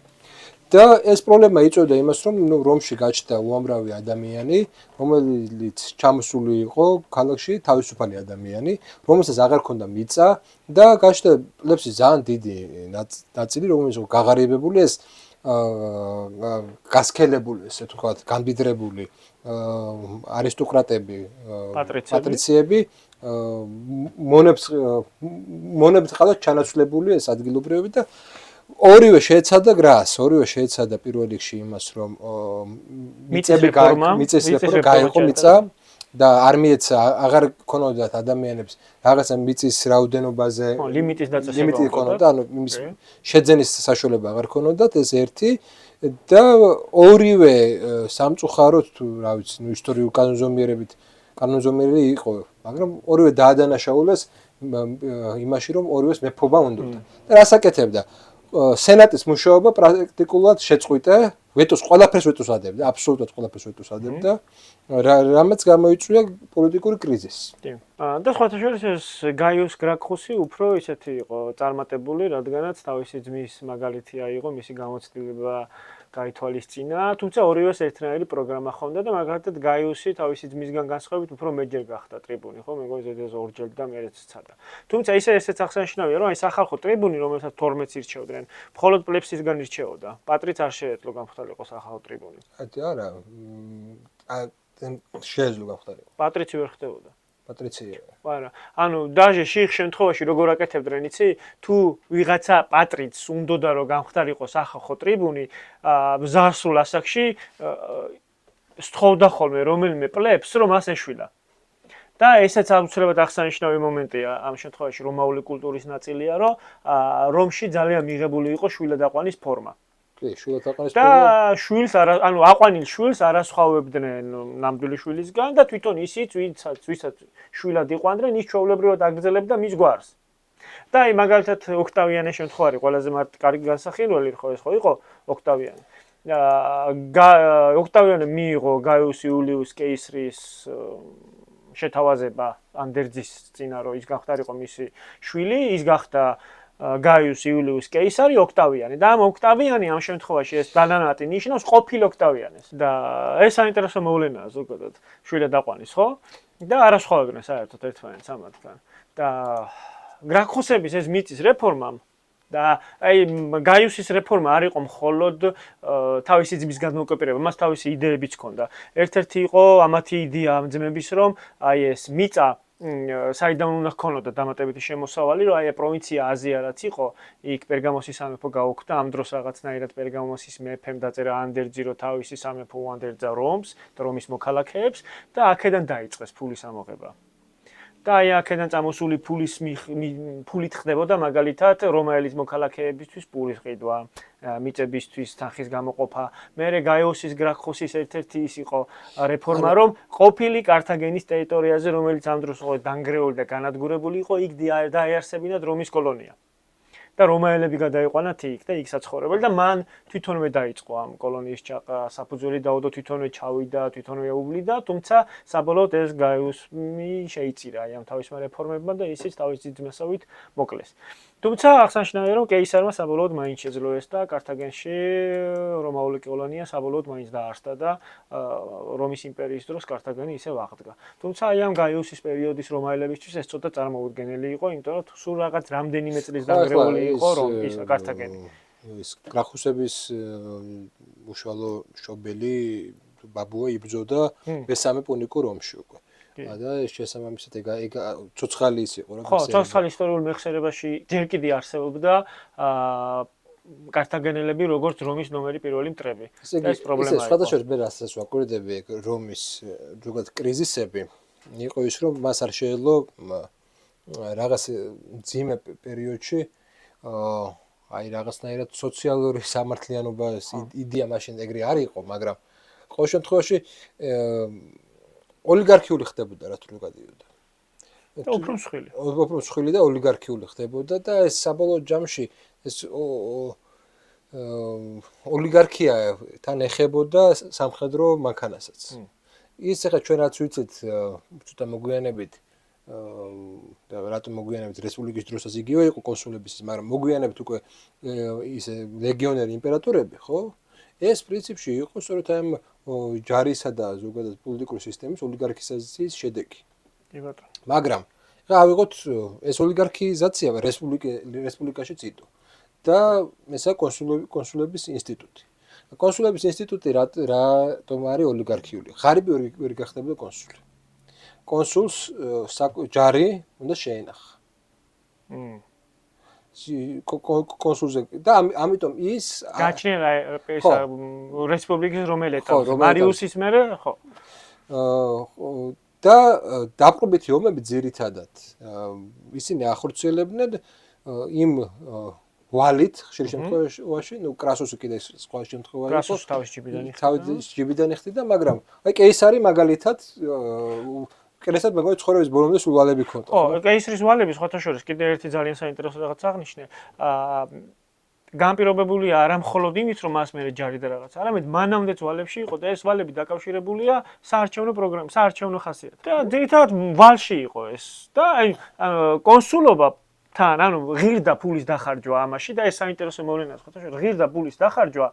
და ეს პრობლემა იწვევდა იმას, რომ რომში გაჩნდა უამრავი ადამიანი, რომელიც ჩამოსული იყო ქალაქში, თავისუფალი ადამიანი, რომელსაც აღარ ჰქონდა მიწა და გაჩნდა პლეპსის ძალიან დიდი ნაწილი, რომელიც იყო გაღარიბებული, ეს გასქელებული, ესე ვთქვათ, განბიდრებული არისტოკრატები, პატრიციები, მონებს ყავდათ ჩანაცვლებული ეს ადგილობრივები და ორივე შეეცადა გრას, ორივე შეეცადა პირველ რიგში იმას, რომ მიწის რეფორმა გაიყო მიწა და არ მიეცა, აღარ ქონოდათ ადამიანებს რაღაცა მიწის რაოდენობაზე ლიმიტის დაწესება. ლიმიტი ქონოდა, ანუ იმის შეძენის საშუალება აღარ ქონოდათ, ეს ერთი და ორივე სამწუხაროდ თუ რა ვიცი, ნუ ისტორიულ კანონზომიერები იყო, მაგრამ ორივე დაადანაშაულეს იმაში, რომ ორივეს მეფობა უნდოდა. და რას აკეთებდა? სენატის მუშაობა პრაქტიკულად შეწყვიტა, ყველაფერს ვეტოს ადებდა, აბსოლუტურად ყველაფერს ვეტოს ადებდა, რამაც გამოიწვია პოლიტიკური კრიზისი. და სხვათა შორის ეს გაიუს გრაკხუსი უფრო ისეთი იყო წარმატებული, რადგანაც თავისი ძმის მაგალითი აიღო, მისი გამოცდილება გაითვალისწინა, თუმცა ორივეს ერთნაირი პროგრამა ჰქონდა და მაგალითად გაიუსი თავისი ძმისგან განსხვავებით უფრო მეჯერ გახდა ტრიბუნი, ხო, მეგონი ზედიზ ორჯერ და მერეც ცადა. თუმცა ესეც აღსანიშნავია, რომ აი სახალხო ტრიბუნი, რომელსაც 12-ს ირჩევდნენ, მხოლოდ პლებსისგან ირჩეოდა. პატრიც არ შეეძლო გამხდარიყო სახალხო ტრიბუნი. არა, შეეძლო გამხდარიყო. პატრიცი ვერ ხდებოდა. პატრიცია. არა, ანუ დაჟე შიხ შემთხვევაში როგორ აკეთებდნენ, იცი? თუ ვიღაცა პატრიც უნდოდა რომ გამხდარიყო სახალხო ტრიბუნი, ზარსულ ასაკში სთხოვდა ხოლმე რომელიმე პლებს, რომ მას ეშვილა. და ესეც აუცილებლად აღსანიშნავი მომენტია ამ შემთხვევაში რომაული კულტურის ნაწილია, რომ რომში ძალიან მიღებული იყო შვილადაყვანის ფორმა. და შვილს ანუ აყვანილ შვილს არასხვავებდნენ ნამდვილი შვილისგან და თვითონ ისიც ვისაც შვილად იყვანდნენ ის ჩვეულებრივად აგრძელებდა მის გვარს. და აი მაგალითად ოქტავიანეს შემთხვევაში ყველაზე კარგი განსახილველი ხო ეს ხო იყო ოქტავიანი. ოქტავიანემ მიიღო გაიუს იულიუს კეისრის შეთავაზება ანდერძის წინა რო ის გახდარიყო მისი შვილი, ის გახდა გაიუს იულიუს კეისარი ოქტავიანი და ამ ოქტავიანი ამ შემთხვევაში ეს დანანატი ნიშნავს ყოფილ ოქტავიანეს და ეს საინტერესო მოვლენაა ზოგადად შვილად-აყვანის, ხო? და არ ასხოვებდნენ საერთოდ ერთმანეთს ამათგან და გრაკხოსების ეს მიწის რეფორმამ და აი გაიუსის რეფორმა არ იყო მხოლოდ თავისი ძმის განმოკოპირება, მას თავისი იდეებიც ჰქონდა. ერთ-ერთი იყო ამათი იდეა ამ ძმების, რომ აი ეს მიწა საიდან უნდა ჰქონოდა დამატებითი შემოსავალი, რომ აი პროვინცია აზია რაც იყო, იქ პერგამოსის სამეფო გაუქმდა, ამ დროს რაღაცნაირად პერგამოსის მეფემ დაწერა ანდერძი, რომ თავისი სამეფო უანდერძა რომს, რომის მოქალაქეებს და აქედან დაიწყეს ფულის ამოღება. და აი აქედან წამოსული ფულით ხდებოდა მაგალითად რომაელის მოქალაქეებისთვის პურის ყიდვა, მიწებისთვის თანხის გამოყოფა. მერე გაიუსის გრაკხოსის ერთ-ერთი ის იყო რეფორმა, რომ ყოფილი კართაგენის ტერიტორიაზე, რომელიც ამ დროს იყო დანგრეული და განადგურებული იყო, იქ დაეარსებინათ რომის კოლონია. და რომაელები გადაიყვანათ იქ და იქ საცხოვრებელი და მან თვითონვე დაიწყო ამ კოლონიის ჩაყრა, საფუძველი დაუდო, თვითონვე ჩავიდა, თვითონვე უვლიდა, თუმცა საბოლოოდ ეს გაიუსმი შეიწირა აი ამ თავისმა რეფორმებმა და ისიც თავისი ძმასობით მოკლეს. თუმცა აღსანიშნავია, რომ კეისარმა საბოლოოდ მაინც შეძლო ეს და კართაგენში რომაული კოლონია საბოლოოდ მაინც დაარსდა და რომის იმპერიის დროს კართაგენი ისევ აღდგა. თუმცა აი ამ გაიუსის პერიოდის რომაელებისთვის ეს ცოტა წარმოუდგენელი იყო, იმიტომ რომ სულ რაღაც რამდენიმე წლის დანგრეული იყო რომის კართაგენი. ის გრაკხოსების უშუალო მშობელი ბაბუა იბრძოდა მესამე პუნიკურ ომში უკვე. და ეს შესაბამისად ეგ ცოცხალი ის იყო რა. ხო, ცოცხალ ისტორიულ მეხსიერებაში ჯერ კიდე არსებობდა კართაგენელები როგორც რომის ნომერი პირველი მტრები. ეს პრობლემა იყო. სხვადასხვა მე რასაც ვაკვირდები რომის ზოგადად კრიზისები იყო ის რომ მას არ შეეძლო რაღაც ძიმე პერიოდში აი რაღაცნაირად სოციალური სამართლიანობის იდეა მაშინ ეგრე არ იყო, მაგრამ ყოველ შემთხვევაში ოლიგარქიული ხდებოდა რა თქმა უნდა. უფრო მსხვილი. უფრო მსხვილი და ოლიგარქიული ხდებოდა და ეს საბოლოო ჯამში ეს ოლიგარქია თან ეხებოდა სამხედრო მანქანასაც. ის ახლა ჩვენ რაც ვიცით ცოტა მოგვიანებით და რატომ მოგვიანებით რესპუბლიკის დროსაც იგივე იყო კონსულების, მაგრამ მოგვიანებით უკვე ისე ლეგიონერი იმპერატორები, ხო? ეს პრინციპში იყო სწორედ ამ ჯარისა და ზოგადად პოლიტიკური სისტემის ოლიგარქიზაციის შედეგი. კი ბატონო. მაგრამ რა ავიღოთ ეს ოლიგარქიზაცია რესპუბლიკაში წითო და ესა კონსულების ინსტიტუტი. კონსულების ინსტიტუტი რატომ არის ოლიგარქიული? ღარიბი ვერ გახდებოდა კონსული. კონსულს ჯარი უნდა შეენახა. კონსულზე და ამიტომ ის გაჩნია რესპუბლიკის რომელი ეტაპი? მარიუსის მერე, ხო. და დაპყრობითი ომები ძირითადად ისინი ახორციელებდნენ იმ ვალით ხშირ შემთხვევაში, ნუ კრასუსი კიდე სხვა შემთხვევა იყო. კრასუსი თავის ჯიბიდან იხდიდა, მაგრამ აი კეისარი მაგალითად კეისარს მაგალითად ცხოვრების ბოლომდე სულ ვალები ჰქონდა. ხო, კეისრის ვალები სხვათა შორის კიდე ერთი ძალიან საინტერესო რაღაც აღნიშნე. განპირობებულია არა მხოლოდ იმით, რომ მას მერე ჯარი და რაღაც, არამედ მანამდეც ვალებში იყო და ეს ვალები დაკავშირებულია საარჩევნო პროგრამით, საარჩევნო ხასიათით. და ძირითადად ვალში იყო ეს და აი კონსულობა თან, ანუ ღირდა ფულის დახარჯვა ამაში და ეს საინტერესო მოვლენაა სხვათა შორის, ღირდა ფულის დახარჯვა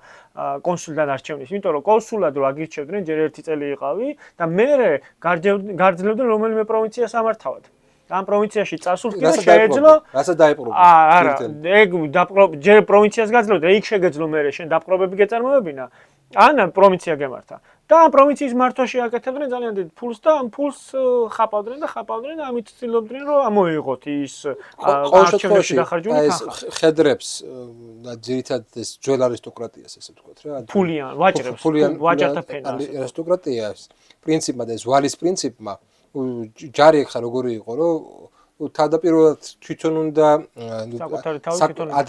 კონსულთან არჩევნის, იმიტომ რომ კონსულად რო აგირჩევდნენ, ჯერ ერთი წელი იყავი და მერე გარძლევდნენ რომელიმე პროვინციას ამართავად. ამ პროვინციაში წასულ კიდე შეეძლო რასაც დაეპყრობ. არა, ეგ ჯერ პროვინციას გაძლევდა, იქ შეგეძლო მერე შენ დაპყრობები გეწარმოებინა, ან პროვინცია გემართა. და ამ პროვინციის მართვაში აკეთებდნენ ძალიან დიდ ფულს და ამ ფულს ხაპავდნენ და ამით ცდილობდნენ რომ ამოიღოთ ის არჩევნებში დახარჯული თანხა. ხედრებს და ძირითადად ეს ძველ არისტოკრატიას ესე ვთქვათ რა. ფულიან, ვაჭრებს, ვაჭართა ფენას. არისტოკრატიას პრინციპმა და ეს ვალის პრინციპმა ჯარი ხა როგორი იყო რომ თავდაპირველად თვითონ უნდა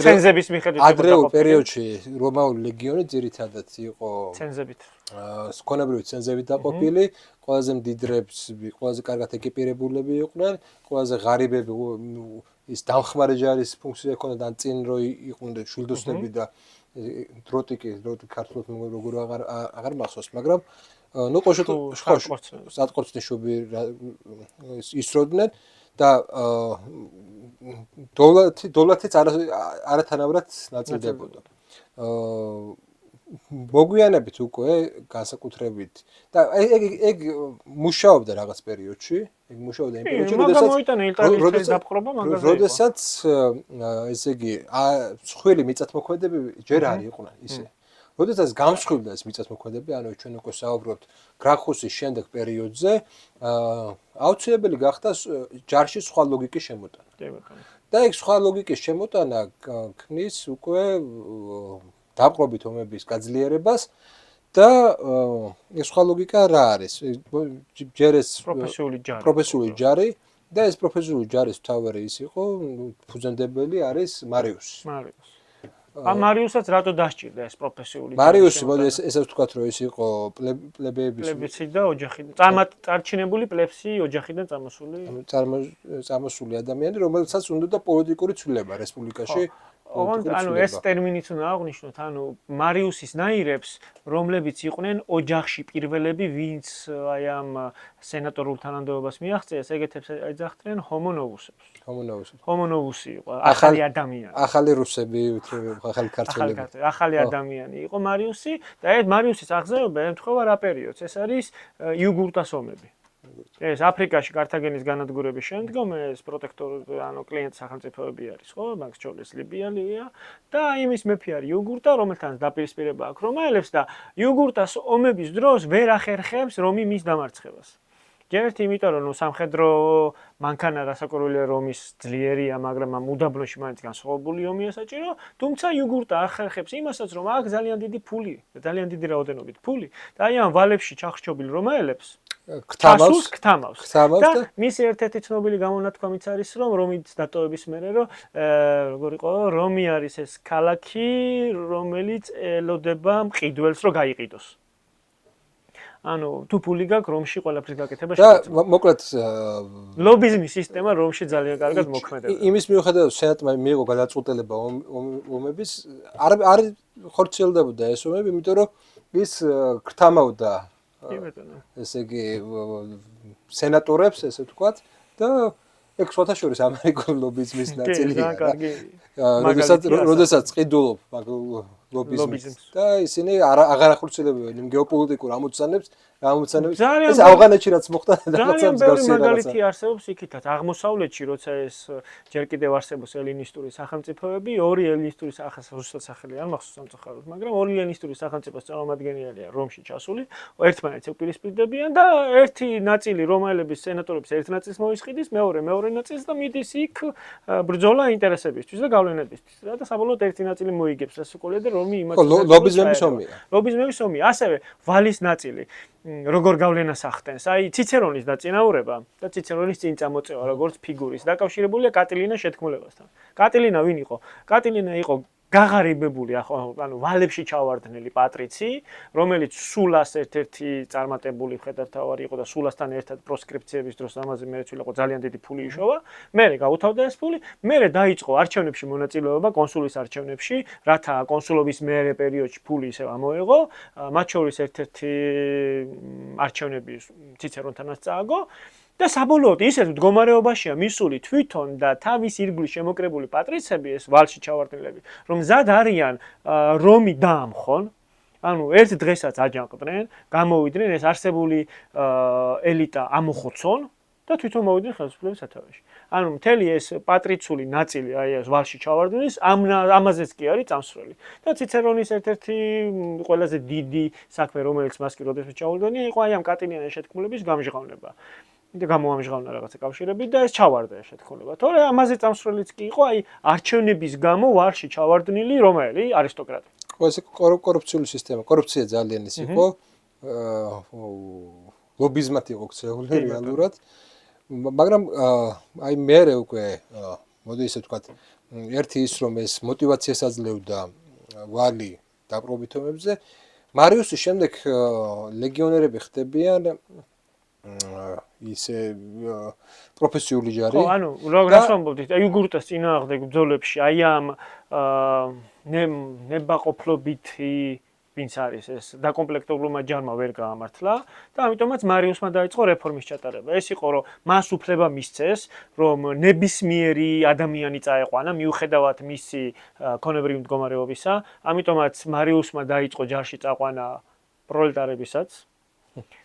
ცენზების მიხედვით ადრეულ პერიოდში რომაული ლეგიონი ძირითადად იყო ცენზებით სკონებრივი ცენზებით დაყოფილი, ყველაზე მდიდრებს, ყველაზე კარგად ეკიპირებულები იყვნენ, ყველაზე ღარიბები ის დამხმარე ჯარის ფუნქცია ჰქონდათ ან წინ რო იყვნენ შვილდოსნები და დროტი ქართულად როგორ აღარ მახსოვს, მაგრამ ნუ სატყორცნიშვები ისროდნენ და დოლათიც არათანაბრად ნაწილდებოდა. მოგვიანებით უკვე განსაკუთრებით და ეგ მუშაობდა რაღაც პერიოდში, როდესაც ესე იგი მსხვილი მიწათმოქმედები ჯერ არ იყვნენ ისე. როდესაც გამსხვილდა ეს მიწათმოქმედები, ანუ ჩვენ უკვე საუბრობთ გრახუსის შემდეგ პერიოდზე, აუცილებელი გახდა ჯარში სხვა ლოგიკის შემოტანა. და ეგ სხვა ლოგიკის შემოტანა ქმნის უკვე დაპყრობით ომების გაძლიერებას და ეს სხვა ლოგიკა რა არის? ჯერ ეს პროფესიული ჯარი და ეს პროფესიული ჯარის მთავარი ის იყო, ფუძემდებელი არის მარიუსი. მარიუსაც რატო დასჭირდა ეს პროფესიული ჯარი? მარიუსი, მოდი ესე ვთქვათ, რომ ის იყო პლებისი და ოჯახიდან წარჩინებული პლებსი ოჯახიდან წამოსული ადამიანი, რომელსაც უნდა პოლიტიკური ცვლილება რესპუბლიკაში. ანუ ეს ტერმინიც უნდა აღვნიშნოთ, ანუ მარიუსის ნაირებს, რომლებიც იყვნენ ოჯახში პირველები, ვინც აი ამ სენატორულ თანამდებობას მიაღწიეს, ეგეთებს ეძახდნენ ჰომონოვუსებს. ჰომონოვუსი იყო, ახალი ადამიანი. ახალი რუსები, ახალი ქართველები. ახალი ადამიანი იყო მარიუსი და ეს მარიუსის აღზევება ემთხვევა რა პერიოდს? ეს არის იუგურტას ომები. ეს აფრიკაში კართაგენის განადგურების შემდგომ ეს პროტექტორ ანუ კლიენტ სახელმწიფოები არის, ხო? მაგ შორის ლიბია და იმის მეფე არის იუგურტა, რომელთანაც დაპირისპირება აქვს რომაელებს და იუგურტას ომების დროს ვერ ახერხებს რომი მის დამარცხებას. ჯერთ იმიტომ რომ სამხედრო მანქანა რასაკვირველია რომის ძლიერია, მაგრამ ამ უდაბნოში მაინც განსხვავებული ომია საჭირო, თუმცა იუგურტა ახერხებს იმასაც რომ აქვს ძალიან დიდი ფული, ძალიან დიდი რაოდენობით ფული და აი ამ ვალებში ჩახშობილ რომაელებს გთამავს და მისი ერთ-ერთი ცნობილი გამონათქვამიც არის რომ რომის დატოვების მერე რომ როგორ იყო რომი არის ეს ქალაქი რომელიც ელოდება მყიდველს რომ გაიყიდოს. ანუ თუ ფული გაქვს რომში ყველაფრის გაკეთება შეიძლება. და მოკლედ ლობიზმის სისტემა რომში ძალიან კარგად მოქმედებს. იმის მიუხედავად სენატმა მიიღო გადაწყვეტილება ომების არ ხორციელდებოდა ეს ომები, იმიტომ რომ ის გრთამავდა ესე იგი სენატორებს, ესე ვთქვათ და ეგ სხვათა შორის ამერიკული ლობიზმის ნაწილია. როდესაც ყიდულობ მაგ ლობიზმს და ისინი აღარ ახორციელებენ იმ გეოპოლიტიკურ ამოცანებს, ეს ავღანეთში რაც მოხდა ძალიან ბევრი მაგალითი არსებობს იქითაც. აღმოსავლეთში როცა ეს ჯერ კიდევ არსებობს ელინისტური სახელმწიფოები, ორი ელინისტური სახელი არ მახსოვს სამწუხაროდ, მაგრამ ორი ელინისტური სახელმწიფოს წარმომადგენელია რომში ჩასული, ერთმანეთს უპირისპირდებიან და ერთი ნაწილი რომაელების სენატორების ერთ ნაწილს მოისყიდის, მეორე ნაწილს და მიდის იქ ბრძოლა ინტერესებისთვის და გავლენებისთვის. და საბოლოოდ ერთი ნაწილი მოიგებს რასაკვირველია და რომი იმას ლობიზმების ომია. ასევე ვალის ნაწილი როგორ გავლენას ახდენს? აი ციცერონის დაწინაურება და ციცერონის წინ წამოწევა როგორც ფიგურის დაკავშირებულია კატილინა შეთქმულებასთან. კატილინა ვინ იყო? კატილინა იყო გაღარიბებული ანუ ვალებში ჩავარდნილი პატრიცი, რომელიც სულას ერთ-ერთი წარმატებული მხედართავარი იყო და სულასთან ერთად პროსკრიფციების დროს ამაზე მეცვილი იყო ძალიან დიდი ფული იშოვა. მერე გაუთავდა ეს ფული, მერე დაიწყო არჩევნებში მონაწილეობა, კონსულის არჩევნებში, რათა კონსულობის მერე პერიოდში ფული ისევ ამოეღო, მათ შორის ერთ-ერთი არჩევნები ციცერონთანაც წააგო. და საბოლოოდ ისეთ მდგომარეობაშია მისული თვითონ და თავის ირგვლივ შემოკრებული პატრიცები ეს ვალში ჩავარდნილები, რომ მზად არიან რომი დაამხონ, ანუ ერთ დღესაც აჯანყდნენ, გამოვიდნენ ეს არსებული ელიტა ამოხოცონ და თვითონ მოვიდნენ ხელისუფლების სათავეში. ანუ მთელი ეს პატრიცული ნაწილი აი ეს ვალში ჩავარდნის ამაზეც კი არის წამსვლელი. და ციცერონის ერთ-ერთი ყველაზე დიდი საქმე რომელიც მას კი როდესაც ჩაუდგენია იყო აი ამ კატილიანის შეთქმულების გამჟღავნება. და გამოამჟღავნა რაღაცა კავშირები და ეს ჩავარდა ეს შეთქმულება. თორე ამაზე წამსვლელიც კი იყო აი არჩევნების გამო ვალში ჩავარდნილი რომაელი არისტოკრატი. ეს კორუფციული სისტემა, კორუფცია ძალიან ის იყო, ლობიზმად იყო ქცეული რეალურად. მაგრამ აი მერე უკვე მოდი ისე ვთქვათ, ერთი ის რომ ეს мотиваციას აძლევდა ვალი დაპყრობით ომებზე, მარიუსის შემდეგ ლეგიონერები ხდებიან ისე პროფესიული ჯარი. ხო, ანუ რას ვამბობდით, იუგურტას წინააღმდეგ ბრძოლებში, აი ამ ნებაყოფლობითი ვინც არის ეს დაკომპლექტურულმა ჯარმა ვერ გაამართლა და ამიტომაც მარიუსმა დაიწყო რეფორმის ჩატარება. ეს იყო რომ მას უფლება მისცეს, რომ ნებისმიერი ადამიანი წაეყვანა მიუხედავად მისი ქონებრივი მდგომარეობისა. ამიტომაც მარიუსმა დაიწყო ჯარში წაყვანა პროლეტარებისაც.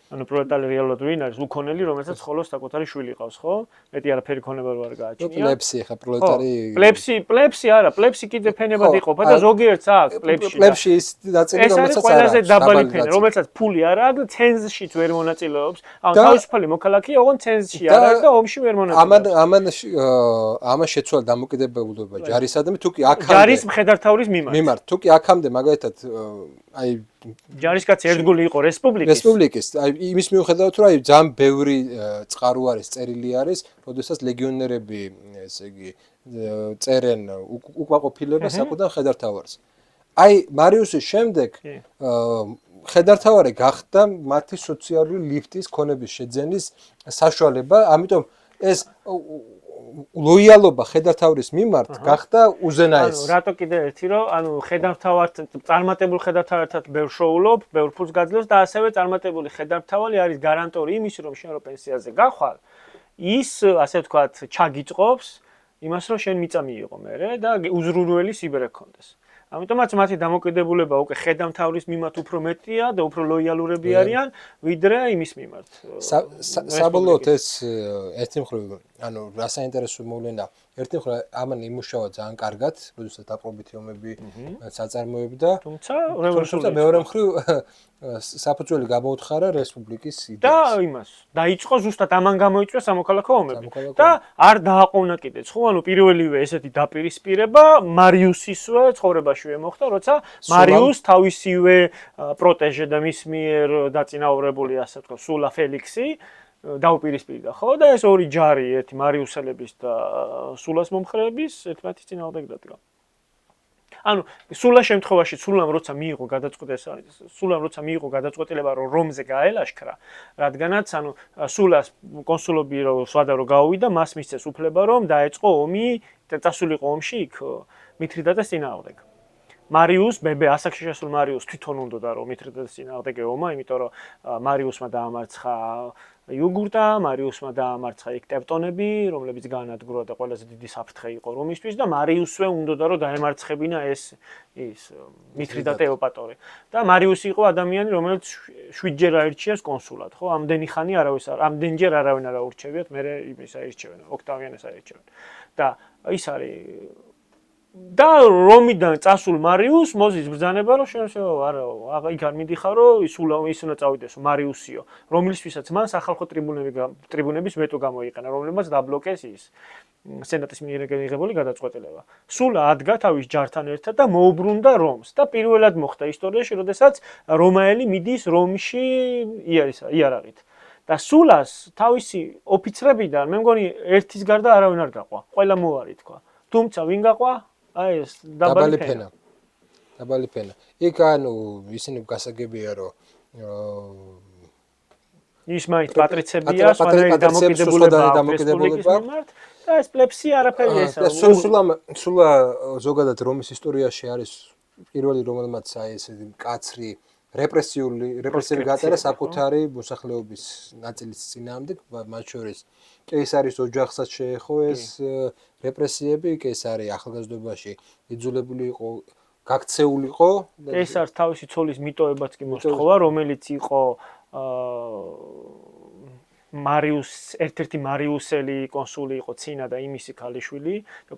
ანუ პროლეტარი რეალურად ვინ არის? ლუკონელი, რომელსაც ხოლოს საკუთარი შვილი ყავს, ხო? მეტი არაფერი ქონება რო არ გააჩნია. პლეპსი ხა პროლეტარი. პლეპსი არა, პლეპსი კიდე ფენებად იყოფა და ზოგიერთს აქვს პლეპსი. პლეპსი ის ნაწილი, რომელსაც ეს არის ყველაზე დაბალი ფენა, რომელსაც ფული არ აქვს და ცენზშიც ვერ მონაწილეობს. ანუ თავისუფალი მოქალაქეა, ოღონდ ცენზში არ არის და ომში ვერ მონაწილეობს. ამან შეცვალა დამოკიდებულება ჯარისადმი, თუ კი აქამდე ჯარის მხედართაურის მიმართ. თუ კი აქამდე მაგალითად აი ჯარისკაცი ერთგული იყო რესპუბლიკის, აი იმის მიუხედავად რომ აი ძალიან ბევრი წყარო არის, წერილი არის, როდესაც ლეგიონერები, ესე იგი, წერენ უკმაყოფილებას საკუთარ მხედართმთავარს. აი მარიუსის შემდეგ მხედართმთავარი გახდა მათი სოციალური ლიფტის ქონების შეძენის საშუალება, ამიტომ ეს ლოიალობა მხედართმთავრის მიმართ გახდა უზენაესი. ანუ რატო კიდე ერთი რომ ანუ წარმატებული მხედართმთავართან ბევრ შოულობ, ბევრ ფულს გაძლევს და ასევე წარმატებული მხედართმთავარი არის გარანტორი იმის რომ შენ რო პენსიაზე გახვალ, ის ასე ვთქვათ ჩაგიწყობს იმას რომ შენ მიწა მიიღო მერე და უზრუნველი სიბერე გქონდეს. ამიტომაც მათი დამოკიდებულება უკვე მხედართმთავრის მიმართ უფრო მეტია და უფრო ლოიალურები არიან ვიდრე იმის მიმართ. საბოლოოდ ეს ერთი მხრივ ანუ რა საინტერესო მოვლენა ერთი მხრივ ამან იმუშავა ძალიან კარგად, როდესაც დაპყრობითი ომები საწარმოებდა. თუმცა მეორე მხრივ საფუძველი გამოუთხარა რესპუბლიკის იდეას. და იმას დაიწყო ზუსტად ამან გამოიწვია სამოქალაქო ომები და არ დააყოვნა კიდეც. ხო, ანუ პირველივე ესეთი დაპირისპირება მარიუსისვე ცხოვრებაშივე მოხდა, როცა მარიუს თავისივე პროტეჟე და მის მიერ დაწინაურებული ასე ვთქვათ, სულა ფელიქსი დაუპირისპირდა, ხო? და ეს ორი ჯარი, ერთი მარიუსელების და სულას მომხრეების ერთმანეთის წინააღმდეგ დადგა. ანუ სულას შემთხვევაში სულამ როცა მიიღო გადაწყვეტილება რომ რომზე გაელაშქრა, რადგანაც ანუ სულას კონსულობი რო სვადა რო გაუვიდა, მას მისცეს უფლება რომ დაეწყო ომი და წასულიყო ომში იქ მითრიდატეს წინააღმდეგ. მარიუს ბებე ასაკში შესულ მარიუს თვითონ უნდა რომ მითრიდატეს წინააღმდეგ ეომა, იმიტომ რომ მარიუსმა დაამარცხა იუგურტა, მარიუსმა დაამარცხა იქ ტევტონები, რომლებიც გაანადგურა და ყველაზე დიდი საფრთხე იყო რომისთვის და მარიუსვე უნდა რომ დაემარცხებინა ეს მითრიდატე ეოპატორი. და მარიუსი იყო ადამიანი, რომელიც 7-ჯერ აირჩიეს კონსულად, ხო? ამდენჯერ არავინ არ აურჩევიათ, მე იმის აირჩევენ, ოქტავიანეს აირჩევენ. და ის არის და რომიდან წასულ მარიუს მოზის ბრძანება რომ არა იქ არ მიდიხარო ის უნდა წავიდესო მარიუსიო რომლისთვისაც მან სახალხო ტრიბუნების ვეტო გამოიყენა რომლებმაც დაბლოკეს ის სენატის მიერ მიღებული გადაწყვეტილება. სულა ადგა თავის ჯართან ერთად და მოუბრუნდა რომს და პირველად მოხდა ისტორიაში, როდესაც რომაელი მიდის რომში იარაღით. და სულას თავისი ოფიცრებიდან მე მგონი ერთის გარდა არავინ არ გაყვა. ყველა მოარი თქვა. თუმცა ვინ გაყვა? აი ეს დაბალი ფენა. დაბალი ფენა. იქ ანუ ისინი გასაგებია რომ ის მაინც პატრიცებია, სხვადასხვა დამოკიდებულება აქვს. და ეს პლეპსი არაფერი ესაა. სულა ზოგადად რომის ისტორიაში არის პირველი რომელმაც აი ეს კაცრი რეპრესიები გატარა საკუთარი მოსახლეობის ნაწილის წინააღმდეგ, მათ შორის კეისარის ოჯახსაც შეეხო ეს რეპრესიები, კეისარი ახალგაზრდობაში იძულებული იყო გაქცეულიყო. კეისარს თავისი ცოლის მიტოვებაც კი მოსთხოვა, რომელიც იყო მარიუს ერთ-ერთი მარიუსელი კონსული იყო ცინა და იმისი ქალიშვილი და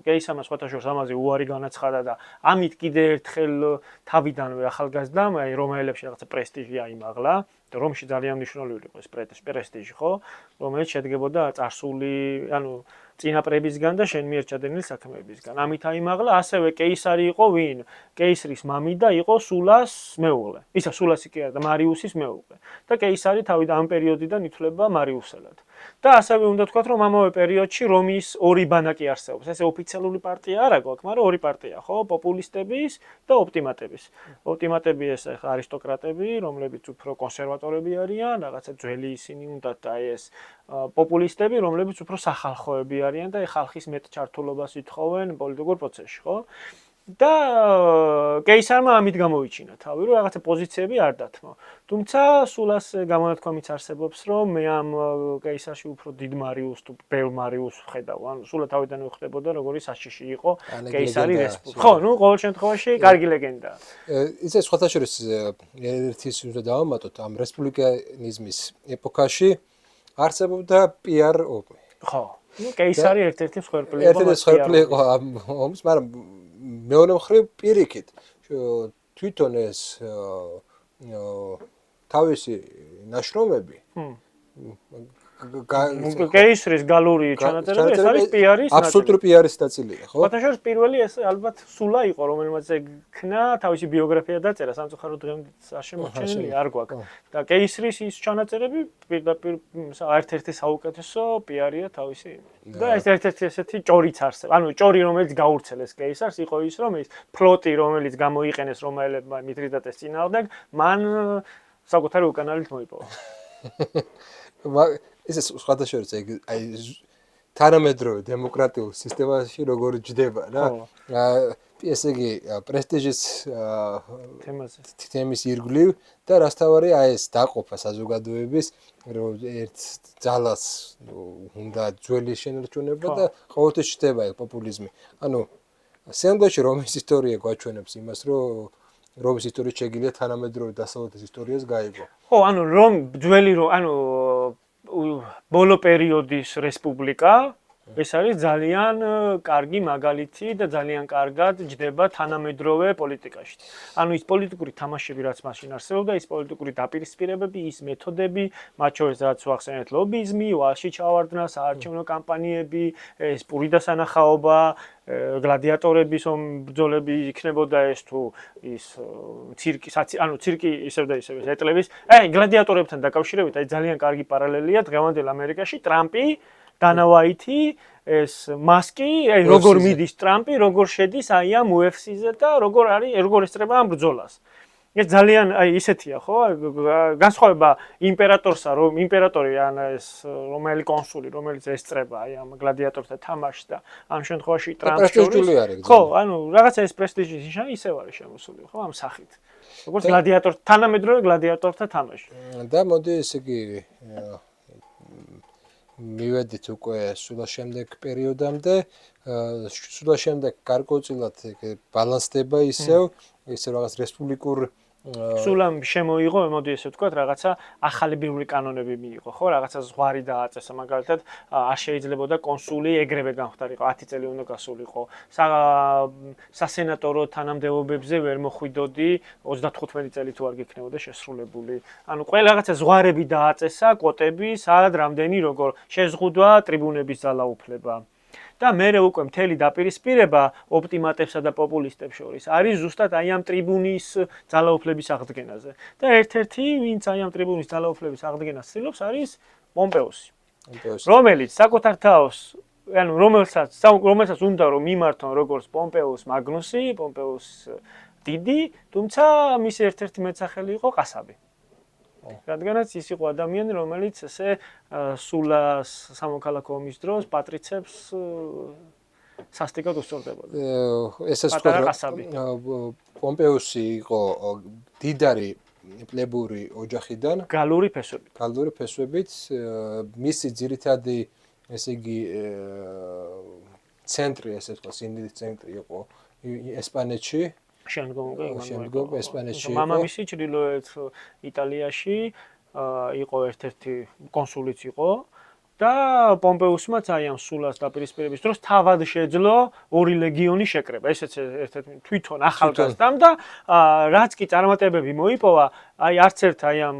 კეისარმა სხვათა შორის ამაზე უარი განაცხადა და ამით კიდე ერთხელ თავიდანვე ახალგაზრდამ აი რომაელებში რაღაცა პრესტიჟი აიმაღლა და რომში ძალიან მნიშვნელოვანი იყო ეს პრესტიჟი, ხო? რომელიც შედგებოდა წარსული, ანუ წინაპრებისგან და შენ მიერ ჩადენილი საქმეებისგან. ამით აიმაღლა, ასევე კეისარი იყო ვინ? კეისრის მამიდა იყო სულას მეუღლე. სულასი კი არა და მარიუსის მეუღლე. და კეისარი თავიდან ამ პერიოდიდან ითვლება მარიუსელად. და ასევე უნდა თქვათ, რომ ამავე პერიოდში რომის ორი ბანაკი არსებობს. ესე ოფიციალური პარტია არა გვაქვს, მაგრამ ორი პარტია, ხო, პოპულისტების და ოპტიმატების. ოპტიმატები ეს არისტოკრატები, რომლებიც უფრო კონსერვატორები არიან, რაღაცა ძველი ისინი უნდათ და ეს პოპულისტები, რომლებიც უფრო სახალხოები არიან და ხალხის მეტ ჩართულობას ითხოვენ პოლიტიკურ პროცესში, ხო? და კეისარმა ამით გამოვიჩინა თავი, რომ რაღაცა პოზიციები არ დათმო. თუმცა სულას გამონათქვამიც არსებობს, რომ მე ამ კეისარში უფრო დიდ მარიუსს თუ ბევრ მარიუსს ვხედავ. ანუ სულა თავიდანვე ხდებოდა როგორი საშიში იყო კეისარი რესპუბლიკა. ხო, ნუ ყოველ შემთხვევაში კარგი ლეგენდაა. იცი სხვათა შორის ერთის უნდა დავამატოთ ამ რესპუბლიკანიზმის ეპოქაში არსებობდა პიარ-ობი. ხო. ნუ კეისარი ერთ-ერთი მსხვერპლი იყო. ერთ-ერთი მსხვერპლი იყო ამ ომს, მაგრამ მეორე მხრივ პირიქით თვითონ ეს თავისი ნაშრომები კეისრის გალური ჩანაწერები ეს არის პიარის აბსოლუტური პიარის ნაწილია, ხო? ბათაშორის პირველი ეს ალბათ სულა იყო, რომელმაც ეკნა თავისი ბიოგრაფია დაწერა, სამწუხაროდ დღემდე არ შემორჩენილი არ გვაქვს. და კეისრის ის ჩანაწერები პირდაპირ ერთ-ერთი საუკეთესო პიარია თავისი. და ეს ერთ-ერთი ესეთი ჭორიც არსებობს. ანუ ჭორი, რომელიც გაურცელეს კეისარს, იყო ის, რომ ის ფლოტი, რომელიც გამოიყენეს რომაელებმა მითრიდატეს წინააღმდეგ, მან საკუთარი უკანალით მოიპოვა. ეს სხვათა შორის აი თანამედროვე დემოკრატიულ სისტემაში როგორ ჯდება რა ესე იგი პრესტიჟის თემის ირგვლივ და რასთავარი აი ეს დაყოფა საზოგადოების რომ ერთ ძალას უნდა ძველი შენარჩუნება და ყოველთვის ჩდება ეს პოპულიზმი ანუ სენდოში რომის ისტორია გვაჩვენებს იმას რომ რომის ისტორია შეგიძლია თანამედროვე დასავლეთის ისტორიას გაიგო ხო ანუ რომ ძველი ანუ ბოლო პერიოდის რესპუბლიკა ეს არის ძალიან კარგი მაგალითი და ძალიან კარგად ჯდება თანამედროვე პოლიტიკაში. ანუ ის პოლიტიკური თამაშები რაც მაშინ არსებობდა, ის პოლიტიკური დაპირისპირებები, ის მეთოდები, მათ შორის რაც ვახსენეთ ლობიზმი, ვალში ჩავარდნა, საარჩევნო კამპანიები, ეს პური დასანახაობა, გლადიატორების ბრძოლები იქნებოდა ეს თუ ის ცირკი, ანუ ცირკი ისევ და ისევ ეტლების. აი გლადიატორებთან დაკავშირებით აი ძალიან კარგი პარალელია დღევანდელ ამერიკაში ტრამპი დანა ვაითი ეს მასკი, აი როგორ მიდის ტრამპი, როგორ შედის აი ამ UFC-ზე და როგორ ესწრება ამ ბრძოლას. ეს ძალიან აი ისეთია, ხო? განსხვავება იმპერატორსა, რომ იმპერატორი ან ეს რომელი კონსული, რომელიც ესწრება აი ამ გლადიატორთა თამაშს და ამ შემთხვევაში ტრამპს შორის. ხო, ანუ რაღაცა ეს პრესტიჟის ნიშანი ისევ არის შემოსული, ხო, ამ სახით. როგორც გლადიატორ, თანამედროვე გლადიატორთა თამაში. და მოდი ესე იგი მივედით უკვე სულა შემდეგ პერიოდამდე, სულა შემდეგ გარკვეულწილად ბალანსდება ისევ რაღაც რესპუბლიკურ სულამ შემოიღო, მოდი ესე ვთქვათ, რაღაცა ახალიბირული კანონები მიიღო, ხო, რაღაცა ზღვარი დააწესა, მაგალითად, არ შეიძლებოდა კონსული ეგრევე გამختارიყო, 10 წელი უნდა გასულიყო. სასენატორო თანამდებობებზე ვერ მოხვიდოდი 35 წელი თუ არ გიქნებოდა შესრულებული. ანუ ყველა რაღაცა ზღვარები დააწესა, კვოტები, სად რამდენი როგორ შეზღუდვა ტრიბუნების ძალაუფლება. და მერე უკვე მთელი დაპირისპირება ოპტიმატებსა და პოპულისტებს შორის არის ზუსტად აი ამ ტრიბუნის ძალაუფლების აღდგენაზე. და ერთ-ერთი, ვინც აი ამ ტრიბუნის ძალაუფლების აღდგენას ცდილობს, არის პომპეუსი. რომელიც საკუთარ თავს, ანუ რომელსაც უნდა რომ მიმართონ როგორც პომპეუს მაგნუსი, პომპეუს დიდი, თუმცა მის ერთ-ერთი მეცახელი იყო ყასაბი. რადგანაც ის იყო ადამიანი, რომელიც ესე სულას სამოქალაქო ომის დროს პატრიცებს სასტიკად უსწორდებოდა. ესე პომპეუსი იყო დიდარი პლებური ოჯახიდან, გალური ფესვებით. გალური ფესვებით, მისი ძირითადი, ესე იგი, ცენტრი, ესე ვთქვათ, სინდისის ცენტრი იყო ესპანეთში. შემდგომ ესპანეთში მამამისი ჩრდილოეთ იტალიაში იყო ერთ-ერთი კონსულიც იყო და პომპეუსმაც აი ამ სულას დაპირისპირების დროს თავად შეძლო 2 ლეგიონი შეკრება. ესეც ერთ-ერთი თვითონ ახალგაზრდამ და რაც კი წარმატებები მოიპოვა, აი არც ერთ აი ამ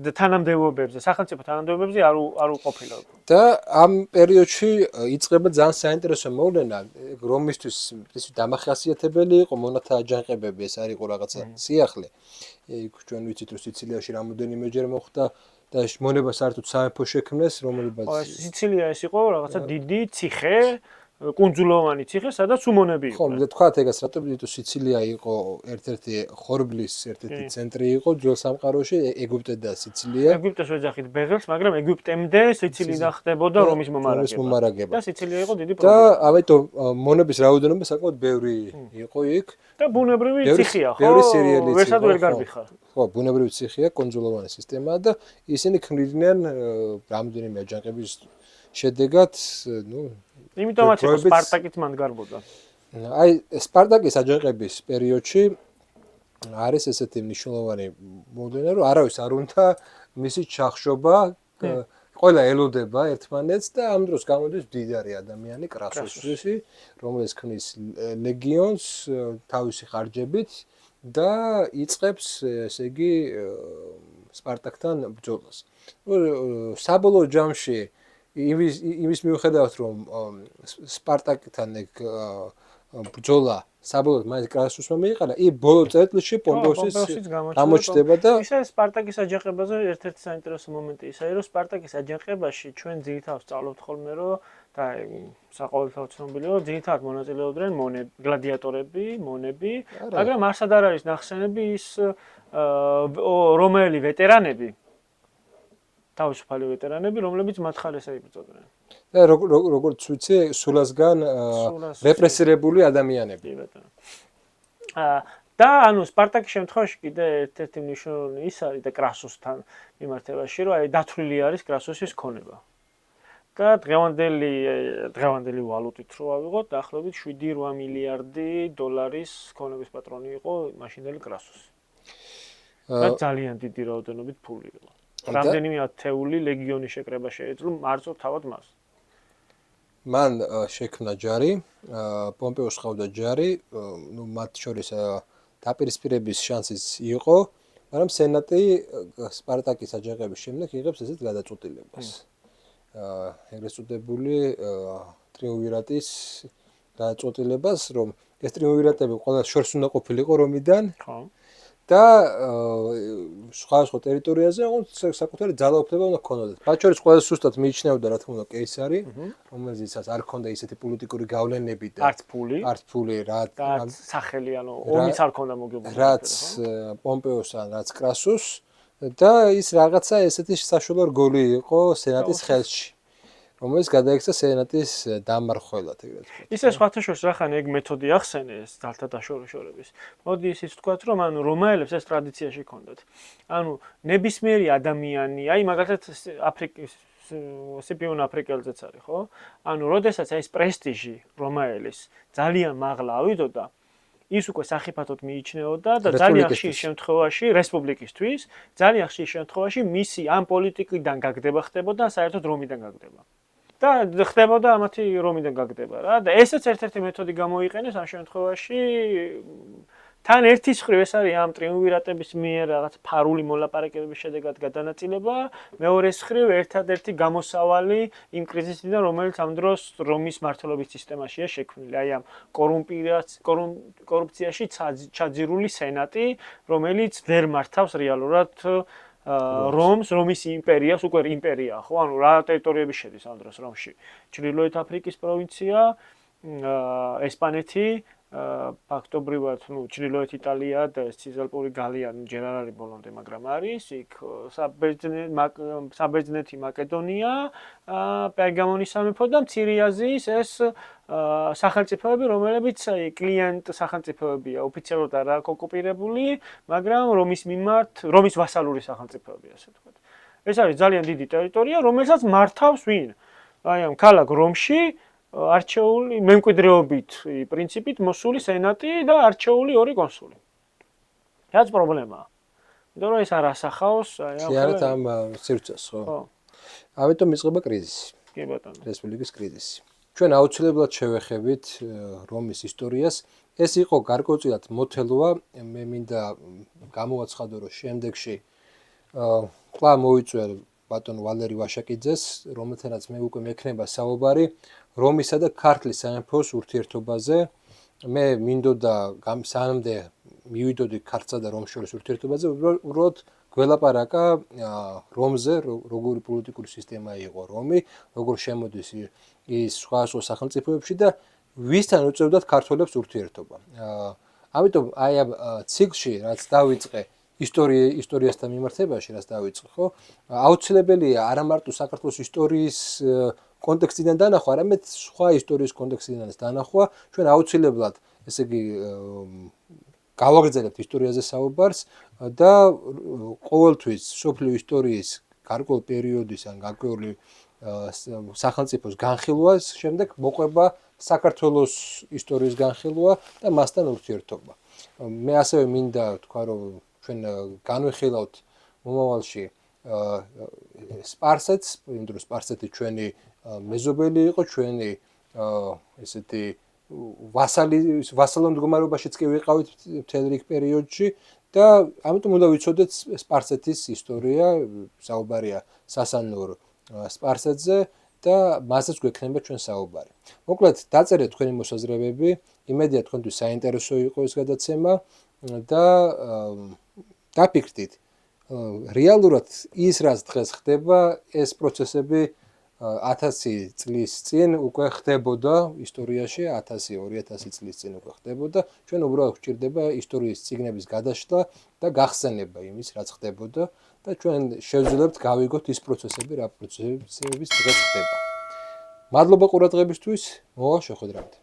თანამდებობებზე, სახელმწიფო თანამდებობებზე არ უყოფილა. და ამ პერიოდში იწყება ძალიან საინტერესო მოვლენა, რომისთვის დამახასიათებელი იყო მონათა აჯანყებები, ეს არ იყო რაღაცა სიახლე. იქ ჩვენ ვიცით, რომ სიცილიაში რამოდენიმეჯერ მოხდა და მონება საერთოდ სამეფო შექმნეს, რომელებაც სიცილია ეს იყო რაღაცა დიდი ციხე, კუნძულოვანი ციხე, სადაც უმონები იყო. ხო, მე თქვათ ეგას, რატომ იმიტომ სიცილია იყო ერთ-ერთი ხორბლის ერთ-ერთი ცენტრი იყო ძველ სამყაროში, ეგვიპტე და სიცილია. ეგვიპტეს ვეძახით ბეღელს, მაგრამ ეგვიპტემდე სიცილიდან ხდებოდა რომის მომარაგება. და სიცილია იყო დიდი პრობლემა. და ამიტომ მონების რაოდენობა საკმაოდ ბევრი იყო იქ. და ბუნებრივი ციხეა, ხო? ბევრი სერიალიც იყო. ვერცად ვერ გარბიხარ. ხო, ბუნებრივი ციხეა, კონძულოვანი სისტემაა და ისინი ქმნიდნენ რამდენიმე აჯანყების შედეგად, ну, იმიტომაც იყო სპარტაკიც მან გარბოდა. აი, სპარტაკის აჯანყების პერიოდში არის ესეთი მნიშვნელოვანი მოვლენა, რომ არავის არ უნდა მისი ჩახშობა, ყველა ელოდება ერთმანეთს და ამ დროს გამოდის მდიდარი ადამიანი კრასუსი, რომელიც ქმნის ლეგიონს თავისი ხარჯებით და იწყებს, ესე იგი, სპარტაკთან ბრძოლას. საბოლოო ჯამში იმის მიუხედავად რომ სპარტაკთან ეგ ბრძოლა საბოლოოდ მაინც კრასუსმა მიიყარა, ბოლო წელიწადში პომპეუსის გამოჩნდება და ისე სპარტაკის აჯანყებაზე ერთ-ერთი საინტერესო მომენტი ისაა, რომ სპარტაკის აჯანყებაში ჩვენ ძირითადად სწავლობთ ხოლმე, რომ და საყოველთაოდ ცნობილია, რომ ძირითადად მონაწილეობდნენ გლადიატორები, მონები, მაგრამ არსად არ არის ნახსენები ის რომაელი ვეტერანები თავისუფალი ვეტერანები, რომლებიც მათ ხარეს აიბრძოდნენ. და როგორც ვიცი, სულასგან რეპრესირებული ადამიანები. და ანუ სპარტაკის შემთხვევაში კიდე ერთ-ერთი მნიშვნელოვანი ის არის და კრასუსთან მიმართებაში, რომ აი დათვლილი არის კრასუსის ქონება. და დღევანდელი ვალუტით რო ავიღოთ, დაახლოებით 7-8 მილიარდი დოლარის ქონების პატრონი იყო მაშინდელი კრასუსი. და ძალიან დიდი რაოდენობით ფული იყო. რამდენიმე ათეული ლეგიონი შეკრება შეეძლო მარწო თავად მას. მან შექმნა ჯარი, პომპეუს ხავდა ჯარი, ну მათ შორის დაპირისპირების შანსიც იყო, მაგრამ სენატი სპარტაკის აჯანყების შემდეგ იღებს ესეთ გადაწყვეტილებას. ეგრეთ წოდებული ტრიუმვირატის გადაწყვეტილებას, რომ ეს ტრიუმვირატები ყველა შორს უნდა ყოფილიყო რომიდან. ხო. და სხვა ტერიტორიაზე საკუთარი ძალაუფლება უნდა ჰქონოდათ. მათ შორის ყველაზე სუსტად მიიჩნეოდა რა თქმა უნდა კეისარი, რომელზეც არ ჰქონდა ისეთი პოლიტიკური გავლენები და არც ფული, რაც სახელი, ანუ ომიც არ ჰქონდა მოგებული. რაც პომპეუს ან რაც კრასუს და ის რაღაცა ესეთი საშუალო რგოლი იყო სენატის ხელში. რომელიც გადაიქცა სენატის დამარხველად, ეგრეთ ვთქვათ. ისე სხვათა შორის რახან ეგ მეთოდი ახსენეს ძალთა დაშორიშორების. მოდი ისიც ვთქვათ, რომ ანუ რომაელებს ეს ტრადიციაში ჰქონდათ. ანუ ნებისმიერი ადამიანი, აი მაგალითად აფრიკის სიპიონ აფრიკელზეც არის, ხო? ანუ როდესაც ეს პრესტიჟი რომაელის ძალიან მაღლა ავიდოდა, ის უკვე სახიფათოდ მიიჩნეოდა და ძალიან ხშირ შემთხვევაში რესპუბლიკისთვის, ძალიან ხშირ შემთხვევაში მისი ამ პოლიტიკიდან გაგდება ხდებოდა, საერთოდ რომიდან გაგდება. და ხდებოდა ამათი რომიდან გაგდება რა და ესეც ერთ-ერთი მეთოდი გამოიყენეს ამ შემთხვევაში თან ერთის მხრივ ეს არის ამ ტრიუმვირატების მიერ რაღაც ფარული მოლაპარაკებების შედეგად გადანაწილება, მეორეს მხრივ ერთადერთი გამოსავალი იმ კრიზისიდან, რომელიც ამ დროს რომის მმართველობის სისტემაშია შექმნილი, აი ამ კორუფციაში ჩაძირული სენატი, რომელიც ვერ მართავს რეალურად რომის იმპერიას, უკვე იმპერია, ხო, ანუ რა ტერიტორიები შედის ამ დროს რომში. ჩრდილოეთ აფრიკის პროვინცია, ესპანეთი, ფაქტობრივად, ჩრდილოეთ იტალია და ციზალპური გალია ჯერ არ არის ბოლომდე, მაგრამ არის, იქ საბერძნეთი, მაკედონია, პერგამონის სამეფო და მცირე აზიის ეს სახელმწიფოები, რომლებიც კლიენტ სახელმწიფოებია, ოფიციალურად არ აქვს ოკუპირებული, მაგრამ რომის ვასალური სახელმწიფოებია, ასე ვთქვათ. ეს არის ძალიან დიდი ტერიტორია, რომელსაც მართავს ვინ? აი ამ ქალაქ რომში არჩეული მემკვიდრეობით პრინციპით მოსული სენატი და არჩეული ორი კონსული. რაც პრობლემაა. იმიტომ რომ ეს არ ასახავს ზიანად ამ სივრცეს, ხო? ამიტომ იწყება კრიზისი. კი ბატონო. რესპუბლიკის კრიზისი. ჩვენ აუცილებლად შევეხებით რომის ისტორიას. ეს იყო გარკვეულწილად მოთელვა, მე მინდა გამოვაცხადო, რომ შემდეგში კვლავ მოვიწვია ბატონ ვალერი ვაშაკიძეს, რომელთანაც მე უკვე მექნება საუბარი რომისა და ქართლის სამეფოს ურთიერთობაზე. მე მინდოდა სანამდე მივიდოდი ქართლსა და რომს შორის ურთიერთობაზე, უბრალოდ გველაპარაკა რომზე, როგორი პოლიტიკური სისტემა იყო რომი, როგორ შემოდის ის სხვა სახელმწიფოებში და ვისთან უწევდათ ქართველებს ურთიერთობა. ამიტომ აი ამ ციკლში, რაც დავიწყე ისტორიასთან მიმართებაში, რაც დავიწყე, ხო? აუცილებელია არა მარტო საქართველოს ისტორიის კონტექსტიდან დანახვა, არამედ სხვა ისტორიის კონტექსტიდანაც დანახვა. ჩვენ აუცილებლად, ესე იგი, გავაგრძელებთ ისტორიაზე საუბარს და ყოველთვის სოფლიო ისტორიის გარკვეულ პერიოდის ან გარკვეული სახელმწიფოს განხილვას შემდეგ მოყვება საქართველოს ისტორიის განხილვა და მასთან ურთიერთობა. მე ასევე მინდა თქვა, რომ ჩვენ განვიხილავთ მომავალში სპარსეთს, იმ დროს სპარსეთი ჩვენი მეზობელი იყო, ჩვენი ესეთი ვასალურ მდგომარეობაშიც კი ვიყავით მთელ რიგ პერიოდში და ამიტომ უნდა ვიცოდეთ სპარსეთის ისტორია, საუბარია სასანურ სპარსეთზე და მასაც გვექნება ჩვენ საუბარი. მოკლედ, დაწერეთ თქვენი მოსაზრებები, იმედია თქვენთვის საინტერესო იყო ეს გადაცემა და დაფიქრდით, რეალურად ის რაც დღეს ხდება, ეს პროცესები 1000 წლის წინ უკვე ხდებოდა ისტორიაში, 1000-2000 წლის წინ უკვე ხდებოდა. ჩვენ უბრალოდ გვჭირდება ისტორიის წიგნების გადაშლა და გახსენება იმის, რაც ხდებოდა და ჩვენ შევძლებთ გავიგოთ ის პროცესები, რა პროცესებიც დღეს ხდება. მადლობა ყურადღებისთვის, მოვალ შეხვედრამდე.